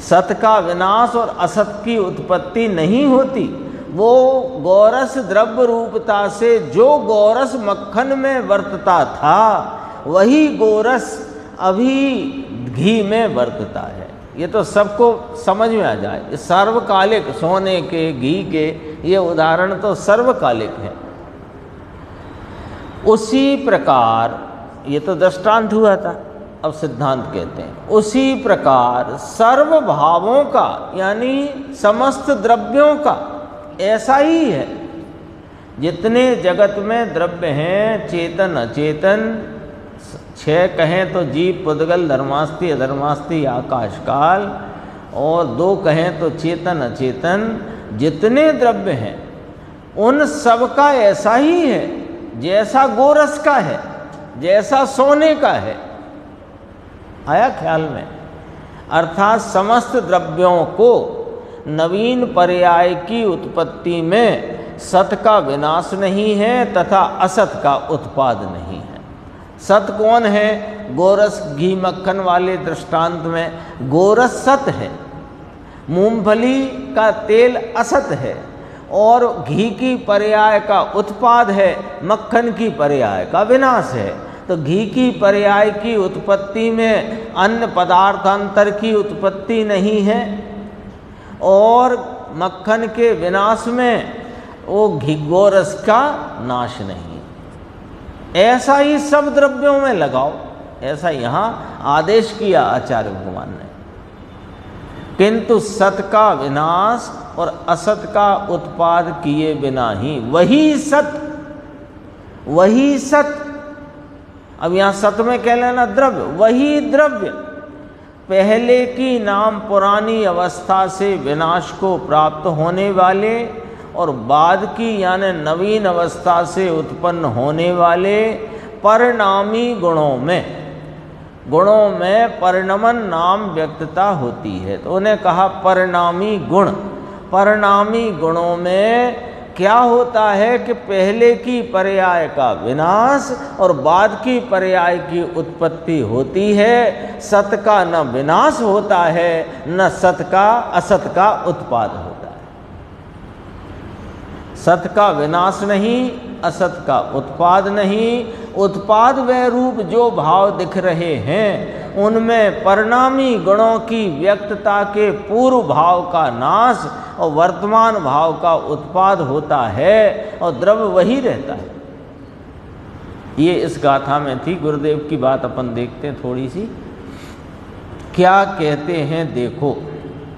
सत का विनाश और असत की उत्पत्ति नहीं होती। वो गोरस द्रव्य रूपता से जो गोरस मक्खन में वर्तता था वही गोरस अभी घी में वर्तता है। ये तो सबको समझ में आ जाए। सर्वकालिक सोने के, घी के ये उदाहरण तो सर्वकालिक है। उसी प्रकार, ये तो दृष्टांत हुआ था, अब सिद्धांत कहते हैं उसी प्रकार सर्व भावों का यानी समस्त द्रव्यों का ऐसा ही है। जितने जगत में द्रव्य हैं, चेतन अचेतन, 6 कहें तो जीव पुद्गल धर्मास्ति अधर्मास्ति आकाश काल, और 2 कहें तो चेतन अचेतन, जितने द्रव्य हैं उन सब का ऐसा ही है जैसा गोरस का है, जैसा सोने का है। आया ख्याल में? अर्थात समस्त द्रव्यों को नवीन पर्याय की उत्पत्ति में सत का विनाश नहीं है तथा असत का उत्पाद नहीं है। सत कौन है? गोरस घी मक्खन वाले दृष्टांत में गोरस सत है, मूंगफली का तेल असत है और घी की पर्याय का उत्पाद है, मक्खन की पर्याय का विनाश है। तो घी की पर्याय की उत्पत्ति में अन्य पदार्थांतर की उत्पत्ति नहीं है और मक्खन के विनाश में वो घी गोरस का नाश नहीं। ऐसा ही सब द्रव्यों में लगाओ, ऐसा यहाँ आदेश किया आचार्य भगवान ने। किंतु सत का विनाश और असत का उत्पाद किए बिना ही वही सत, वही सत। अब यहाँ सत में कह लेना द्रव्य, वही द्रव्य पहले की नाम पुरानी अवस्था से विनाश को प्राप्त होने वाले और बाद की यानी नवीन अवस्था से उत्पन्न होने वाले परिणामी गुणों में परिणमन नाम व्यक्तता होती है। तो उन्हें कहा परिणामी गुण। परिणामी गुणों में क्या होता है कि पहले की पर्याय का विनाश और बाद की पर्याय की उत्पत्ति होती है। सत का न विनाश होता है न सत का असत का उत्पाद होता है। सत का विनाश नहीं, असत का उत्पाद नहीं। उत्पाद व रूप जो भाव दिख रहे हैं उनमें परिणामी गुणों की व्यक्तता के पूर्व भाव का नाश और वर्तमान भाव का उत्पाद होता है और द्रव्य वही रहता है। ये इस गाथा में थी। गुरुदेव की बात अपन देखते हैं थोड़ी सी। क्या कहते हैं देखो,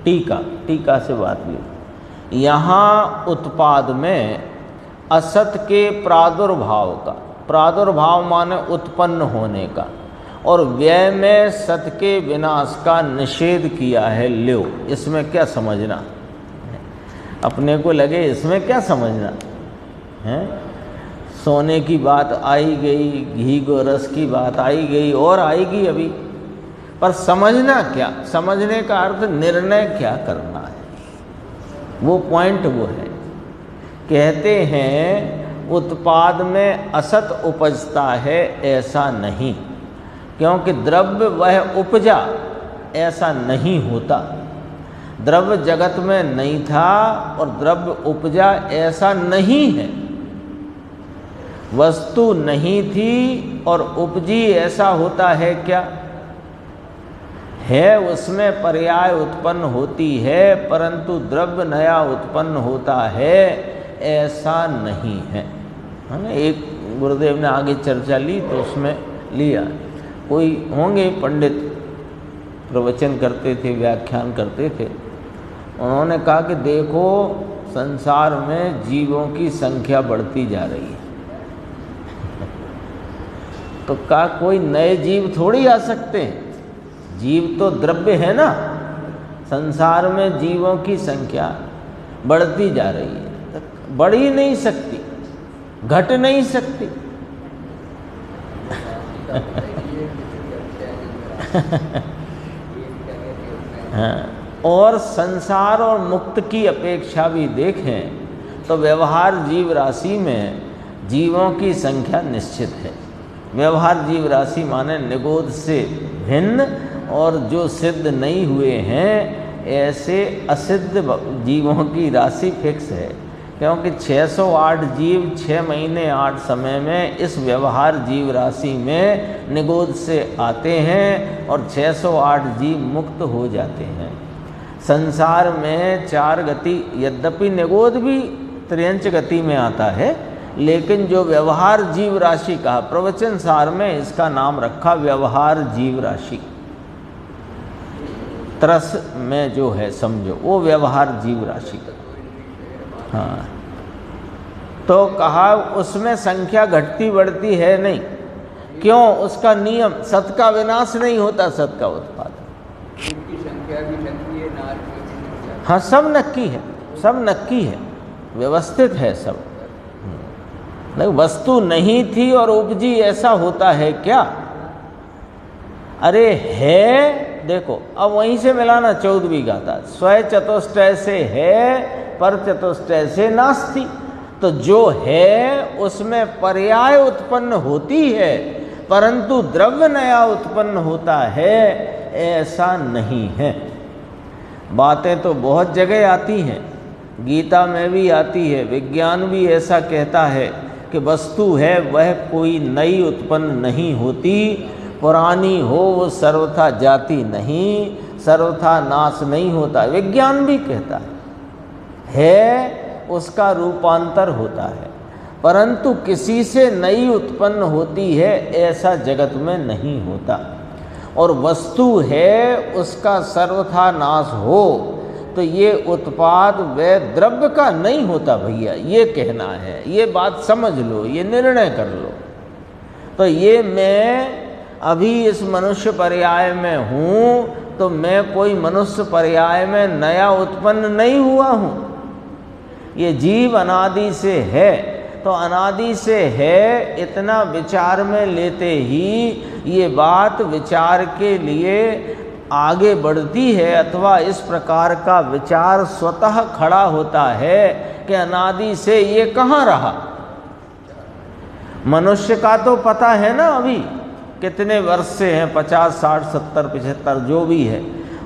टीका से बात ली। यहाँ उत्पाद में असत के प्रादुर्भाव का, प्रादुर्भाव माने उत्पन्न होने का, और व्यय में सत के विनाश का निषेध किया है। ल्यो, इसमें क्या समझना? अपने को लगे इसमें क्या समझना? हैं। सोने की बात आई गई, घी गोरस की बात आई गई और आएगी अभी, पर समझना क्या, समझने का अर्थ निर्णय क्या करना है, वो पॉइंट वो है। कहते हैं उत्पाद में असत उपजता है, ऐसा नहीं, क्योंकि द्रव्य वह उपजा ऐसा नहीं होता। द्रव्य जगत में नहीं था और द्रव्य उपजा ऐसा नहीं है। वस्तु नहीं थी और उपजी ऐसा होता है क्या? है, उसमें पर्याय उत्पन्न होती है, परंतु द्रव्य नया उत्पन्न होता है ऐसा नहीं है ना। एक गुरुदेव ने आगे चर्चा ली तो उसमें लिया, कोई होंगे पंडित प्रवचन करते थे, व्याख्यान करते थे, उन्होंने कहा कि देखो संसार में जीवों की संख्या बढ़ती जा रही है। तो कहा कोई नए जीव थोड़ी आ सकते हैं, जीव तो द्रव्य है ना। संसार में जीवों की संख्या बढ़ती जा रही है, तो बढ़ ही नहीं सकती, घट नहीं सकती। हाँ, और संसार और मुक्त की अपेक्षा भी देखें तो व्यवहार जीव राशि में जीवों की संख्या निश्चित है। व्यवहार जीव राशि माने निगोद से भिन्न, और जो सिद्ध नहीं हुए हैं ऐसे असिद्ध जीवों की राशि फिक्स है, क्योंकि 608 जीव 6 महीने 8 समय में इस व्यवहार जीव राशि में निगोद से आते हैं और 608 जीव मुक्त हो जाते हैं। संसार में 4 गति, यद्यपि निगोद भी त्रियंच गति में आता है, लेकिन जो व्यवहार जीव राशि का प्रवचन सार में इसका नाम रखा व्यवहार जीव राशि, तरस में जो है समझो वो व्यवहार जीव राशि का। हाँ, तो कहा उसमें संख्या घटती बढ़ती है नहीं। क्यों? उसका नियम, सत का विनाश नहीं होता, सत का उत्पादन। उनकी संख्या भी नक्की है, नार की भी संख्या। हाँ, सब नक्की है, सब नक्की है, व्यवस्थित है सब। नहीं, वस्तु नहीं थी और उपजी ऐसा होता है क्या? अरे है, देखो अब वहीं से मिलाना 14वीं गाथा, स्वय चतुष्टय से है पर चतुष्टय से नास्ति। तो जो है उसमें पर्याय उत्पन्न होती है, परंतु द्रव्य नया उत्पन्न होता है ऐसा नहीं है। बातें तो बहुत जगह आती हैं, गीता में भी आती है, विज्ञान भी ऐसा कहता है कि वस्तु है वह कोई नई उत्पन्न नहीं होती, पुरानी हो वो सर्वथा जाती नहीं, सर्वथा नाश नहीं होता। विज्ञान भी कहता है उसका रूपांतर होता है, परंतु किसी से नई उत्पन्न होती है ऐसा जगत में नहीं होता। और वस्तु है उसका सर्वथा नाश हो तो ये उत्पाद व द्रव्य का नहीं होता भैया, ये कहना है, ये बात समझ लो, ये निर्णय कर लो। तो ये मैं अभी इस मनुष्य पर्याय में हूँ तो मैं कोई मनुष्य पर्याय में नया उत्पन्न नहीं हुआ हूँ। ये जीव अनादि से है, तो अनादि से है इतना विचार में लेते ही ये बात विचार के लिए आगे बढ़ती है, अथवा इस प्रकार का विचार स्वतः खड़ा होता है कि अनादि से ये कहाँ रहा। मनुष्य का तो पता है ना अभी कितने वर्ष से हैं, 50, 60, 70, 75 जो भी है,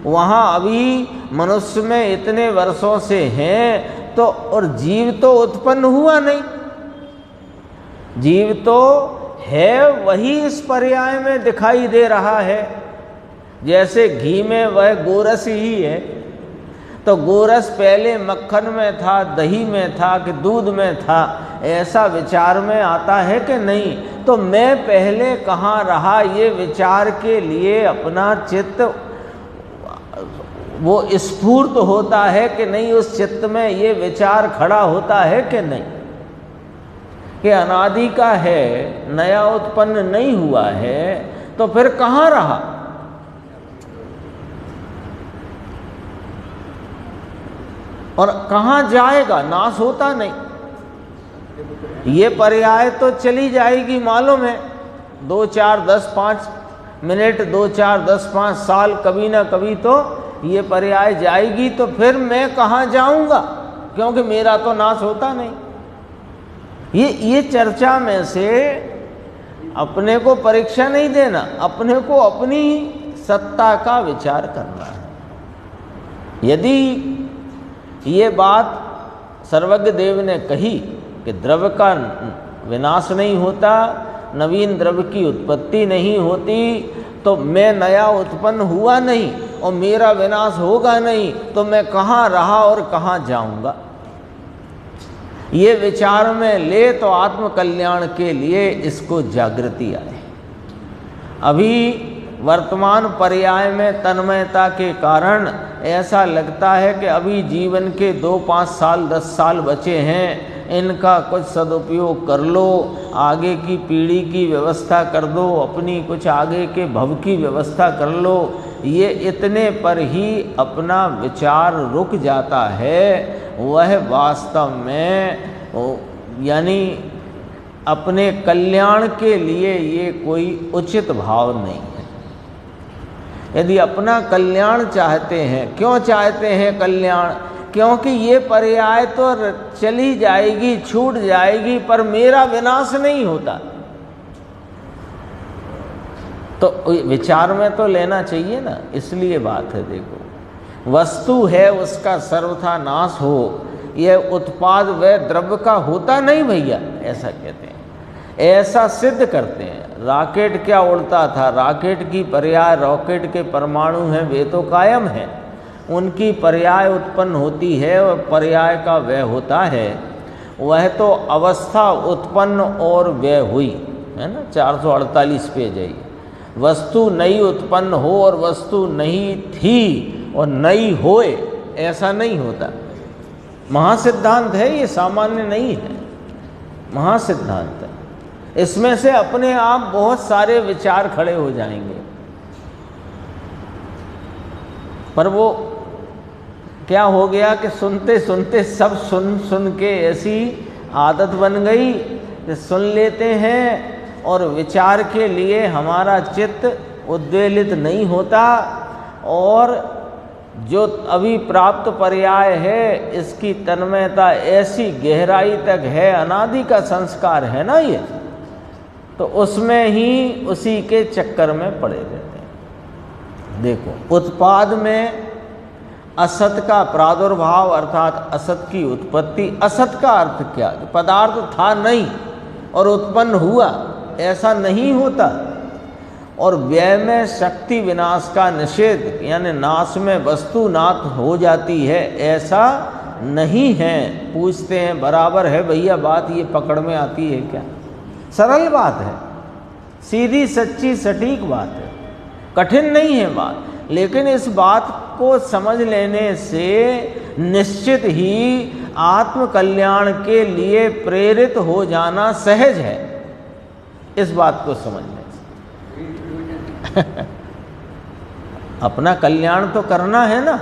वहाँ अभी मनुष्य में इतने वर्षों से हैं तो, और जीव तो उत्पन्न हुआ नहीं, जीव तो है वही इस पर्याय में दिखाई दे रहा है। जैसे घी में वह गोरस ही है, तो गोरस पहले मक्खन में था, दही में था कि दूध में था, ऐसा विचार में आता है कि नहीं। तो मैं पहले कहाँ रहा, ये विचार के लिए अपना चित्त वो स्फूर्त होता है कि नहीं, उस चित्त में ये विचार खड़ा होता है कि नहीं कि अनादि का है, नया उत्पन्न नहीं हुआ है, तो फिर कहाँ रहा। और कहाँ जाएगा, नाश होता नहीं। ये पर्याय तो चली जाएगी मालूम है, 2 4 10 5 मिनट, 2 4 10 5 साल, कभी ना कभी तो ये पर्याय जाएगी, तो फिर मैं कहाँ जाऊंगा, क्योंकि मेरा तो नाश होता नहीं। ये चर्चा में से अपने को परीक्षा नहीं देना, अपने को अपनी सत्ता का विचार करना है। यदि ये बात सर्वज्ञ देव ने कही कि द्रव्य का विनाश नहीं होता, नवीन द्रव्य की उत्पत्ति नहीं होती, तो मैं नया उत्पन्न हुआ नहीं और मेरा विनाश होगा नहीं, तो मैं कहाँ रहा और कहाँ जाऊंगा। ये विचार में ले तो आत्म कल्याण के लिए इसको जागृति आए। अभी वर्तमान पर्याय में तन्मयता के कारण ऐसा लगता है कि अभी जीवन के 2 5 साल 10 साल बचे हैं, इनका कुछ सदुपयोग कर लो, आगे की पीढ़ी की व्यवस्था कर दो, अपनी कुछ आगे के भव की व्यवस्था कर लो। ये इतने पर ही अपना विचार रुक जाता है। वह वास्तव में यानी अपने कल्याण के लिए ये कोई उचित भाव नहीं है। यदि अपना कल्याण चाहते हैं, क्यों चाहते हैं कल्याण? क्योंकि ये पर्याय तो चली जाएगी, छूट जाएगी, पर मेरा विनाश नहीं होता। तो विचार में तो लेना चाहिए ना, इसलिए बात है। देखो, वस्तु है उसका सर्वथा नाश हो, यह उत्पाद व द्रव्य का होता नहीं भैया, ऐसा कहते हैं, ऐसा सिद्ध करते हैं। रॉकेट क्या उड़ता था, रॉकेट की पर्याय रॉकेट के परमाणु हैं, वे तो कायम हैं, उनकी पर्याय उत्पन्न होती है और पर्याय का व्यय होता है। वह तो अवस्था उत्पन्न और व्यय हुई है ना, 448 पेज है। वस्तु नई उत्पन्न हो और वस्तु नहीं थी और नई होए, ऐसा नहीं होता। महासिद्धांत है ये, सामान्य नहीं है, महासिद्धांत है। इसमें से अपने आप बहुत सारे विचार खड़े हो जाएंगे, पर वो क्या हो गया कि सुनते सुनते सब सुन के ऐसी आदत बन गई कि सुन लेते हैं और विचार के लिए हमारा चित्त उद्वेलित नहीं होता, और जो अभी प्राप्त पर्याय है इसकी तन्मयता ऐसी गहराई तक है, अनादि का संस्कार है ना ये, तो उसमें ही उसी के चक्कर में पड़े रहते हैं। देखो, उत्पाद में असत का प्रादुर्भाव अर्थात असत की उत्पत्ति। असत का अर्थ क्या? पदार्थ था नहीं और उत्पन्न हुआ, ऐसा नहीं होता। और व्यय में शक्ति विनाश का निषेध, यानी नाश में वस्तु नाश हो जाती है, ऐसा नहीं है। पूछते हैं बराबर है भैया बात, ये पकड़ में आती है क्या? सरल बात है, सीधी सच्ची सटीक बात है, कठिन नहीं है बात। लेकिन इस बात को समझ लेने से निश्चित ही आत्म कल्याण के लिए प्रेरित हो जाना सहज है, इस बात को समझने से। अपना कल्याण तो करना है ना,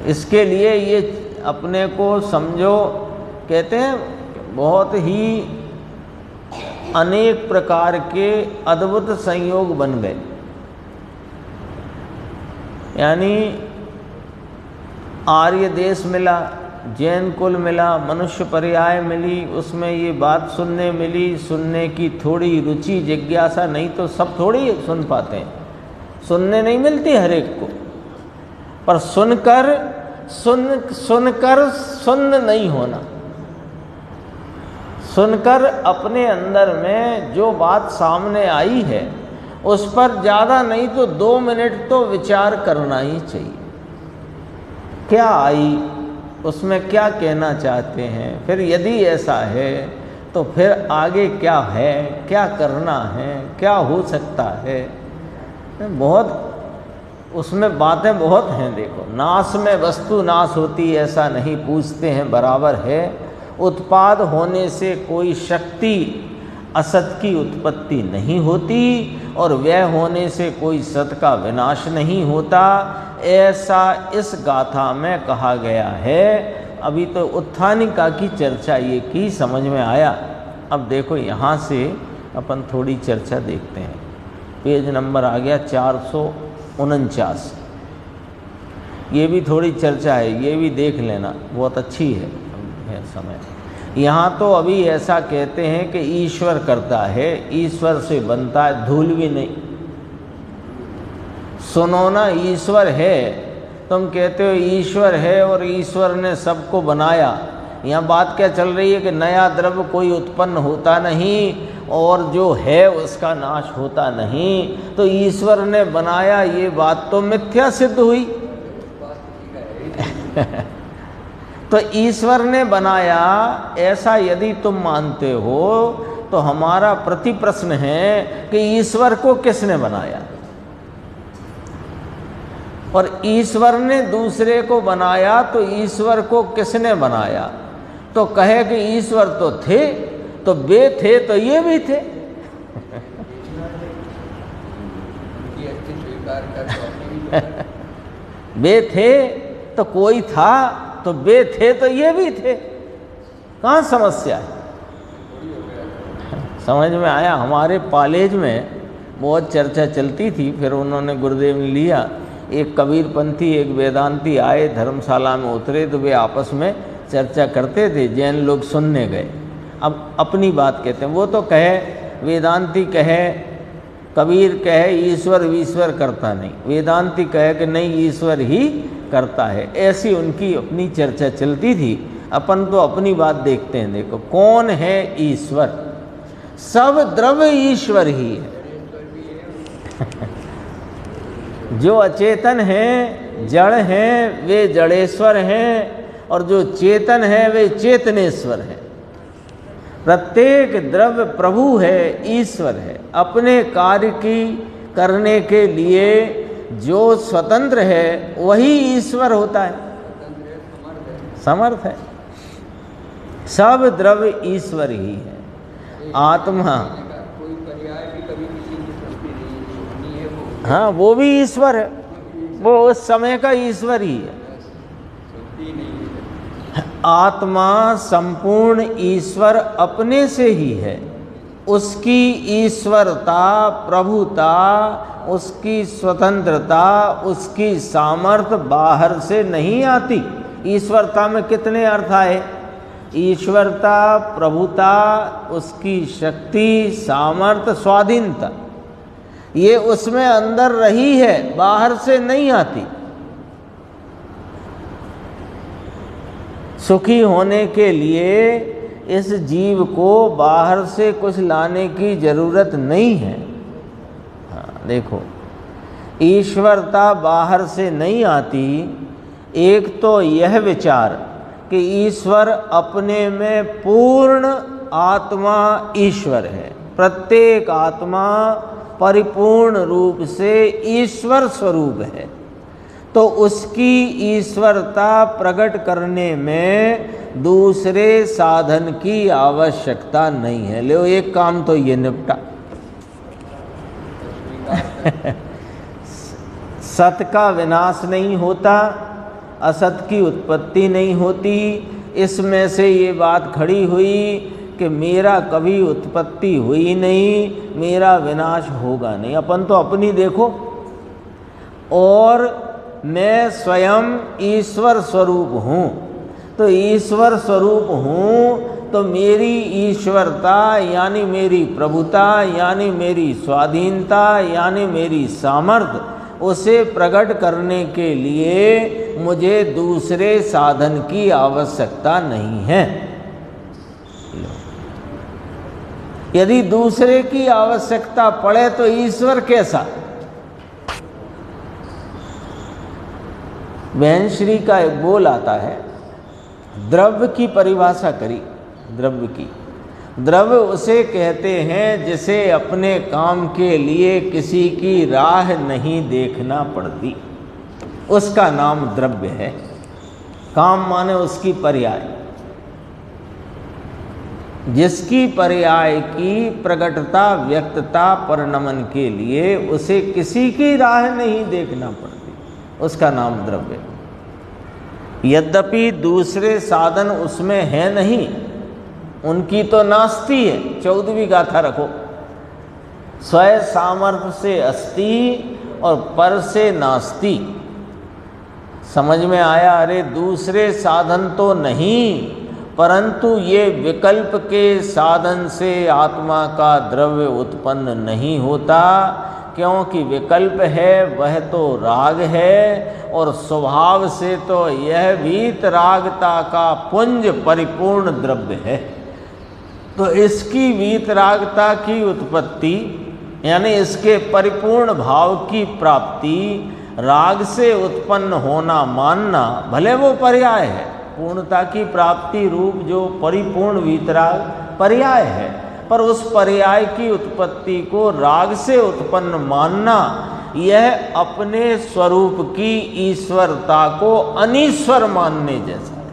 इसके लिए ये अपने को समझो। कहते हैं बहुत ही अनेक प्रकार के अद्भुत संयोग बन गए, यानी आर्य देश मिला, जैन कुल मिला, मनुष्य पर्याय मिली, उसमें ये बात सुनने मिली, सुनने की थोड़ी रुचि जिज्ञासा, नहीं तो सब थोड़ी सुन पाते हैं, सुनने नहीं मिलती हर एक को। पर सुनकर सुन्न नहीं होना, सुनकर अपने अंदर में जो बात सामने आई है उस पर ज़्यादा नहीं तो 2 मिनट तो विचार करना ही चाहिए। क्या आई, उसमें क्या कहना चाहते हैं, फिर यदि ऐसा है तो फिर आगे क्या है, क्या करना है, क्या हो सकता है। बहुत उसमें बातें बहुत हैं। देखो, नाश में वस्तु नाश होती ऐसा नहीं पूछते हैं, बराबर है। उत्पाद होने से कोई शक्ति असत की उत्पत्ति नहीं होती और व्यय होने से कोई सत का विनाश नहीं होता, ऐसा इस गाथा में कहा गया है। अभी तो उत्थानिका की चर्चा ये की, समझ में आया। अब देखो यहाँ से अपन थोड़ी चर्चा देखते हैं। पेज नंबर आ गया 449। ये भी थोड़ी चर्चा है, ये भी देख लेना, बहुत अच्छी है समय। यहाँ तो अभी ऐसा कहते हैं कि ईश्वर करता है, ईश्वर से बनता है, धूल भी नहीं। सुनो ना, ईश्वर है, तुम कहते हो ईश्वर है और ईश्वर ने सबको बनाया। यहाँ बात क्या चल रही है कि नया द्रव्य कोई उत्पन्न होता नहीं और जो है उसका नाश होता नहीं, तो ईश्वर ने बनाया, ये बात तो मिथ्या सिद्ध हुई। तो ईश्वर ने बनाया ऐसा यदि तुम मानते हो तो हमारा प्रति प्रश्न है कि ईश्वर को किसने बनाया? और ईश्वर ने दूसरे को बनाया तो ईश्वर को किसने बनाया? तो कहे कि ईश्वर तो थे, तो वे थे तो ये भी थे। वे थे तो कोई था, तो वे थे तो ये भी थे। कहाँ समस्या है? समझ में आया? हमारे कॉलेज में बहुत चर्चा चलती थी, फिर उन्होंने गुरुदेव ने लिया। एक कबीरपंथी एक वेदांती आए, धर्मशाला में उतरे, तो वे आपस में चर्चा करते थे, जैन लोग सुनने गए। अब अपनी बात कहते हैं, वो तो कहे वेदांती कहे, कबीर कहे ईश्वर ईश्वर करता नहीं, वेदांती कहे कि नहीं ईश्वर ही करता है। ऐसी उनकी अपनी चर्चा चलती थी। अपन तो अपनी बात देखते हैं। देखो कौन है ईश्वर? सब द्रव्य ईश्वर ही है। जो अचेतन हैं, जड़ हैं, वे जड़ेश्वर हैं, और जो चेतन है वे चेतनेश्वर हैं। प्रत्येक द्रव्य प्रभु है, ईश्वर है। अपने कार्य की करने के लिए जो स्वतंत्र है वही ईश्वर होता है, समर्थ है। सब द्रव्य ईश्वर ही है। आत्मा, कोई पर्याय भी कभी किसी की सृष्टि नहीं है, वो हाँ वो भी ईश्वर है, वो उस समय का ईश्वर ही है। सृष्टि नहीं है। आत्मा संपूर्ण ईश्वर अपने से ही है। उसकी ईश्वरता, प्रभुता, उसकी स्वतंत्रता, उसकी सामर्थ्य बाहर से नहीं आती। ईश्वरता में कितने अर्थ आए? ईश्वरता, प्रभुता, उसकी शक्ति, सामर्थ्य, स्वाधीनता, ये उसमें अंदर रही है, बाहर से नहीं आती। सुखी होने के लिए इस जीव को बाहर से कुछ लाने की जरूरत नहीं है। हाँ देखो, ईश्वरता बाहर से नहीं आती। एक तो यह विचार कि ईश्वर अपने में पूर्ण आत्मा ईश्वर है। प्रत्येक आत्मा परिपूर्ण रूप से ईश्वर स्वरूप है, तो उसकी ईश्वरता प्रकट करने में दूसरे साधन की आवश्यकता नहीं है। लो एक काम तो ये निपटा। सत का विनाश नहीं होता, असत की उत्पत्ति नहीं होती। इसमें से ये बात खड़ी हुई कि मेरा कभी उत्पत्ति हुई नहीं, मेरा विनाश होगा नहीं। अपन तो अपनी देखो, और मैं स्वयं ईश्वर स्वरूप हूँ। तो ईश्वर स्वरूप हूँ तो मेरी ईश्वरता यानी मेरी प्रभुता, यानी मेरी स्वाधीनता, यानी मेरी सामर्थ्य, उसे प्रकट करने के लिए मुझे दूसरे साधन की आवश्यकता नहीं है। यदि दूसरे की आवश्यकता पड़े तो ईश्वर कैसा? बहनश्री का एक बोल आता है, द्रव्य की परिभाषा करी। द्रव्य की, द्रव्य उसे कहते हैं जिसे अपने काम के लिए किसी की राह नहीं देखना पड़ती, उसका नाम द्रव्य है। काम माने उसकी पर्याय, जिसकी पर्याय की प्रकटता, व्यक्तता, परिणमन के लिए उसे किसी की राह नहीं देखना पड़ती, उसका नाम द्रव्य। यद्यपि दूसरे साधन उसमें है नहीं, उनकी तो नास्ती है। 14वीं गाथा रखो, स्वयं सामर्थ्य से अस्ति और पर से नास्ति। समझ में आया? अरे दूसरे साधन तो नहीं, परंतु ये विकल्प के साधन से आत्मा का द्रव्य उत्पन्न नहीं होता, क्योंकि विकल्प है वह तो राग है, और स्वभाव से तो यह वीतरागता का पुंज परिपूर्ण द्रव्य है। तो इसकी वीतरागता की उत्पत्ति यानी इसके परिपूर्ण भाव की प्राप्ति राग से उत्पन्न होना मानना, भले वो पर्याय है, पूर्णता की प्राप्ति रूप जो परिपूर्ण वीतराग पर्याय है, पर उस पर्याय की उत्पत्ति को राग से उत्पन्न मानना, यह अपने स्वरूप की ईश्वरता को अनीश्वर मानने जैसा है।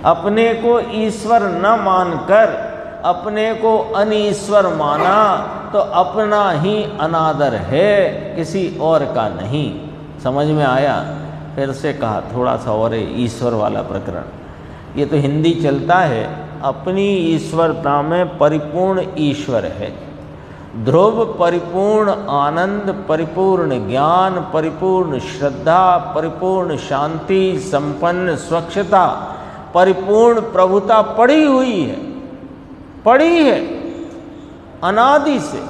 अपने को ईश्वर न मानकर अपने को अनीश्वर माना तो अपना ही अनादर है, किसी और का नहीं। समझ में आया? फिर से कहा थोड़ा सा और है ईश्वर वाला प्रकरण। ये तो हिंदी चलता है, अपनी ईश्वरता में परिपूर्ण ईश्वर है। ध्रुव परिपूर्ण आनंद, परिपूर्ण ज्ञान, परिपूर्ण श्रद्धा, परिपूर्ण शांति, संपन्न स्वच्छता, परिपूर्ण प्रभुता पड़ी हुई है, पड़ी है अनादि से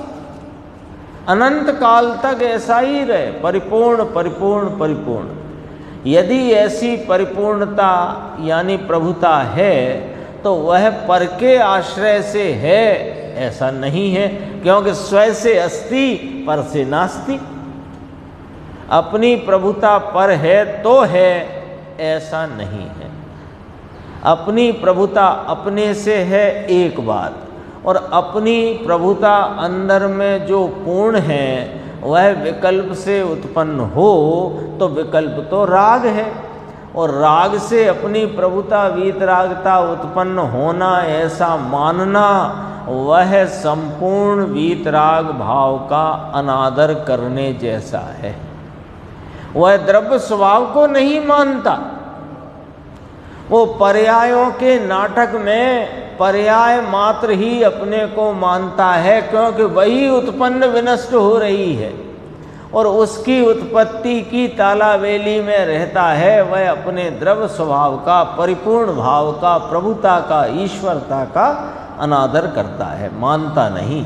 अनंत काल तक ऐसा ही रहे, परिपूर्ण परिपूर्ण परिपूर्ण। यदि ऐसी परिपूर्णता यानी प्रभुता है तो वह पर के आश्रय से है, ऐसा नहीं है, क्योंकि स्वयं से अस्ति पर से नास्ति। अपनी प्रभुता पर है तो है, ऐसा नहीं है। अपनी प्रभुता अपने से है एक बात, और अपनी प्रभुता अंदर में जो पूर्ण है वह विकल्प से उत्पन्न हो तो विकल्प तो राग है, और राग से अपनी प्रभुता वीतरागता उत्पन्न होना ऐसा मानना, वह संपूर्ण वीतराग भाव का अनादर करने जैसा है। वह द्रव्य स्वभाव को नहीं मानता। वो पर्यायों के नाटक में पर्याय मात्र ही अपने को मानता है, क्योंकि वही उत्पन्न विनष्ट हो रही है और उसकी उत्पत्ति की तालावेली में रहता है। वह अपने द्रव्य स्वभाव का, परिपूर्ण भाव का, प्रभुता का, ईश्वरता का अनादर करता है, मानता नहीं।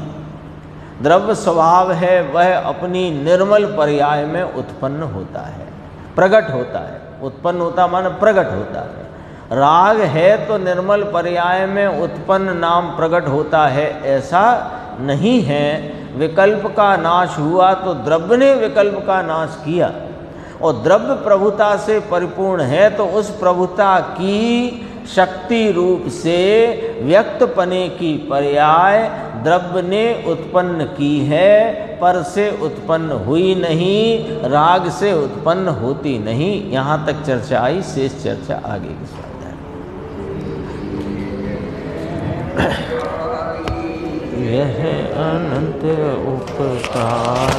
द्रव्य स्वभाव है वह अपनी निर्मल पर्याय में उत्पन्न होता है, प्रकट होता है। उत्पन्न होता माने प्रकट होता है। राग है तो निर्मल पर्याय में उत्पन्न नाम प्रकट होता है, ऐसा नहीं है। विकल्प का नाश हुआ तो द्रव्य ने विकल्प का नाश किया, और द्रव्य प्रभुता से परिपूर्ण है तो उस प्रभुता की शक्ति रूप से व्यक्त पने की पर्याय द्रव्य ने उत्पन्न की है, पर से उत्पन्न हुई नहीं, राग से उत्पन्न होती नहीं। यहाँ तक चर्चा आई, शेष चर्चा आगे की स्वाध्याय। यह अनंत उपकार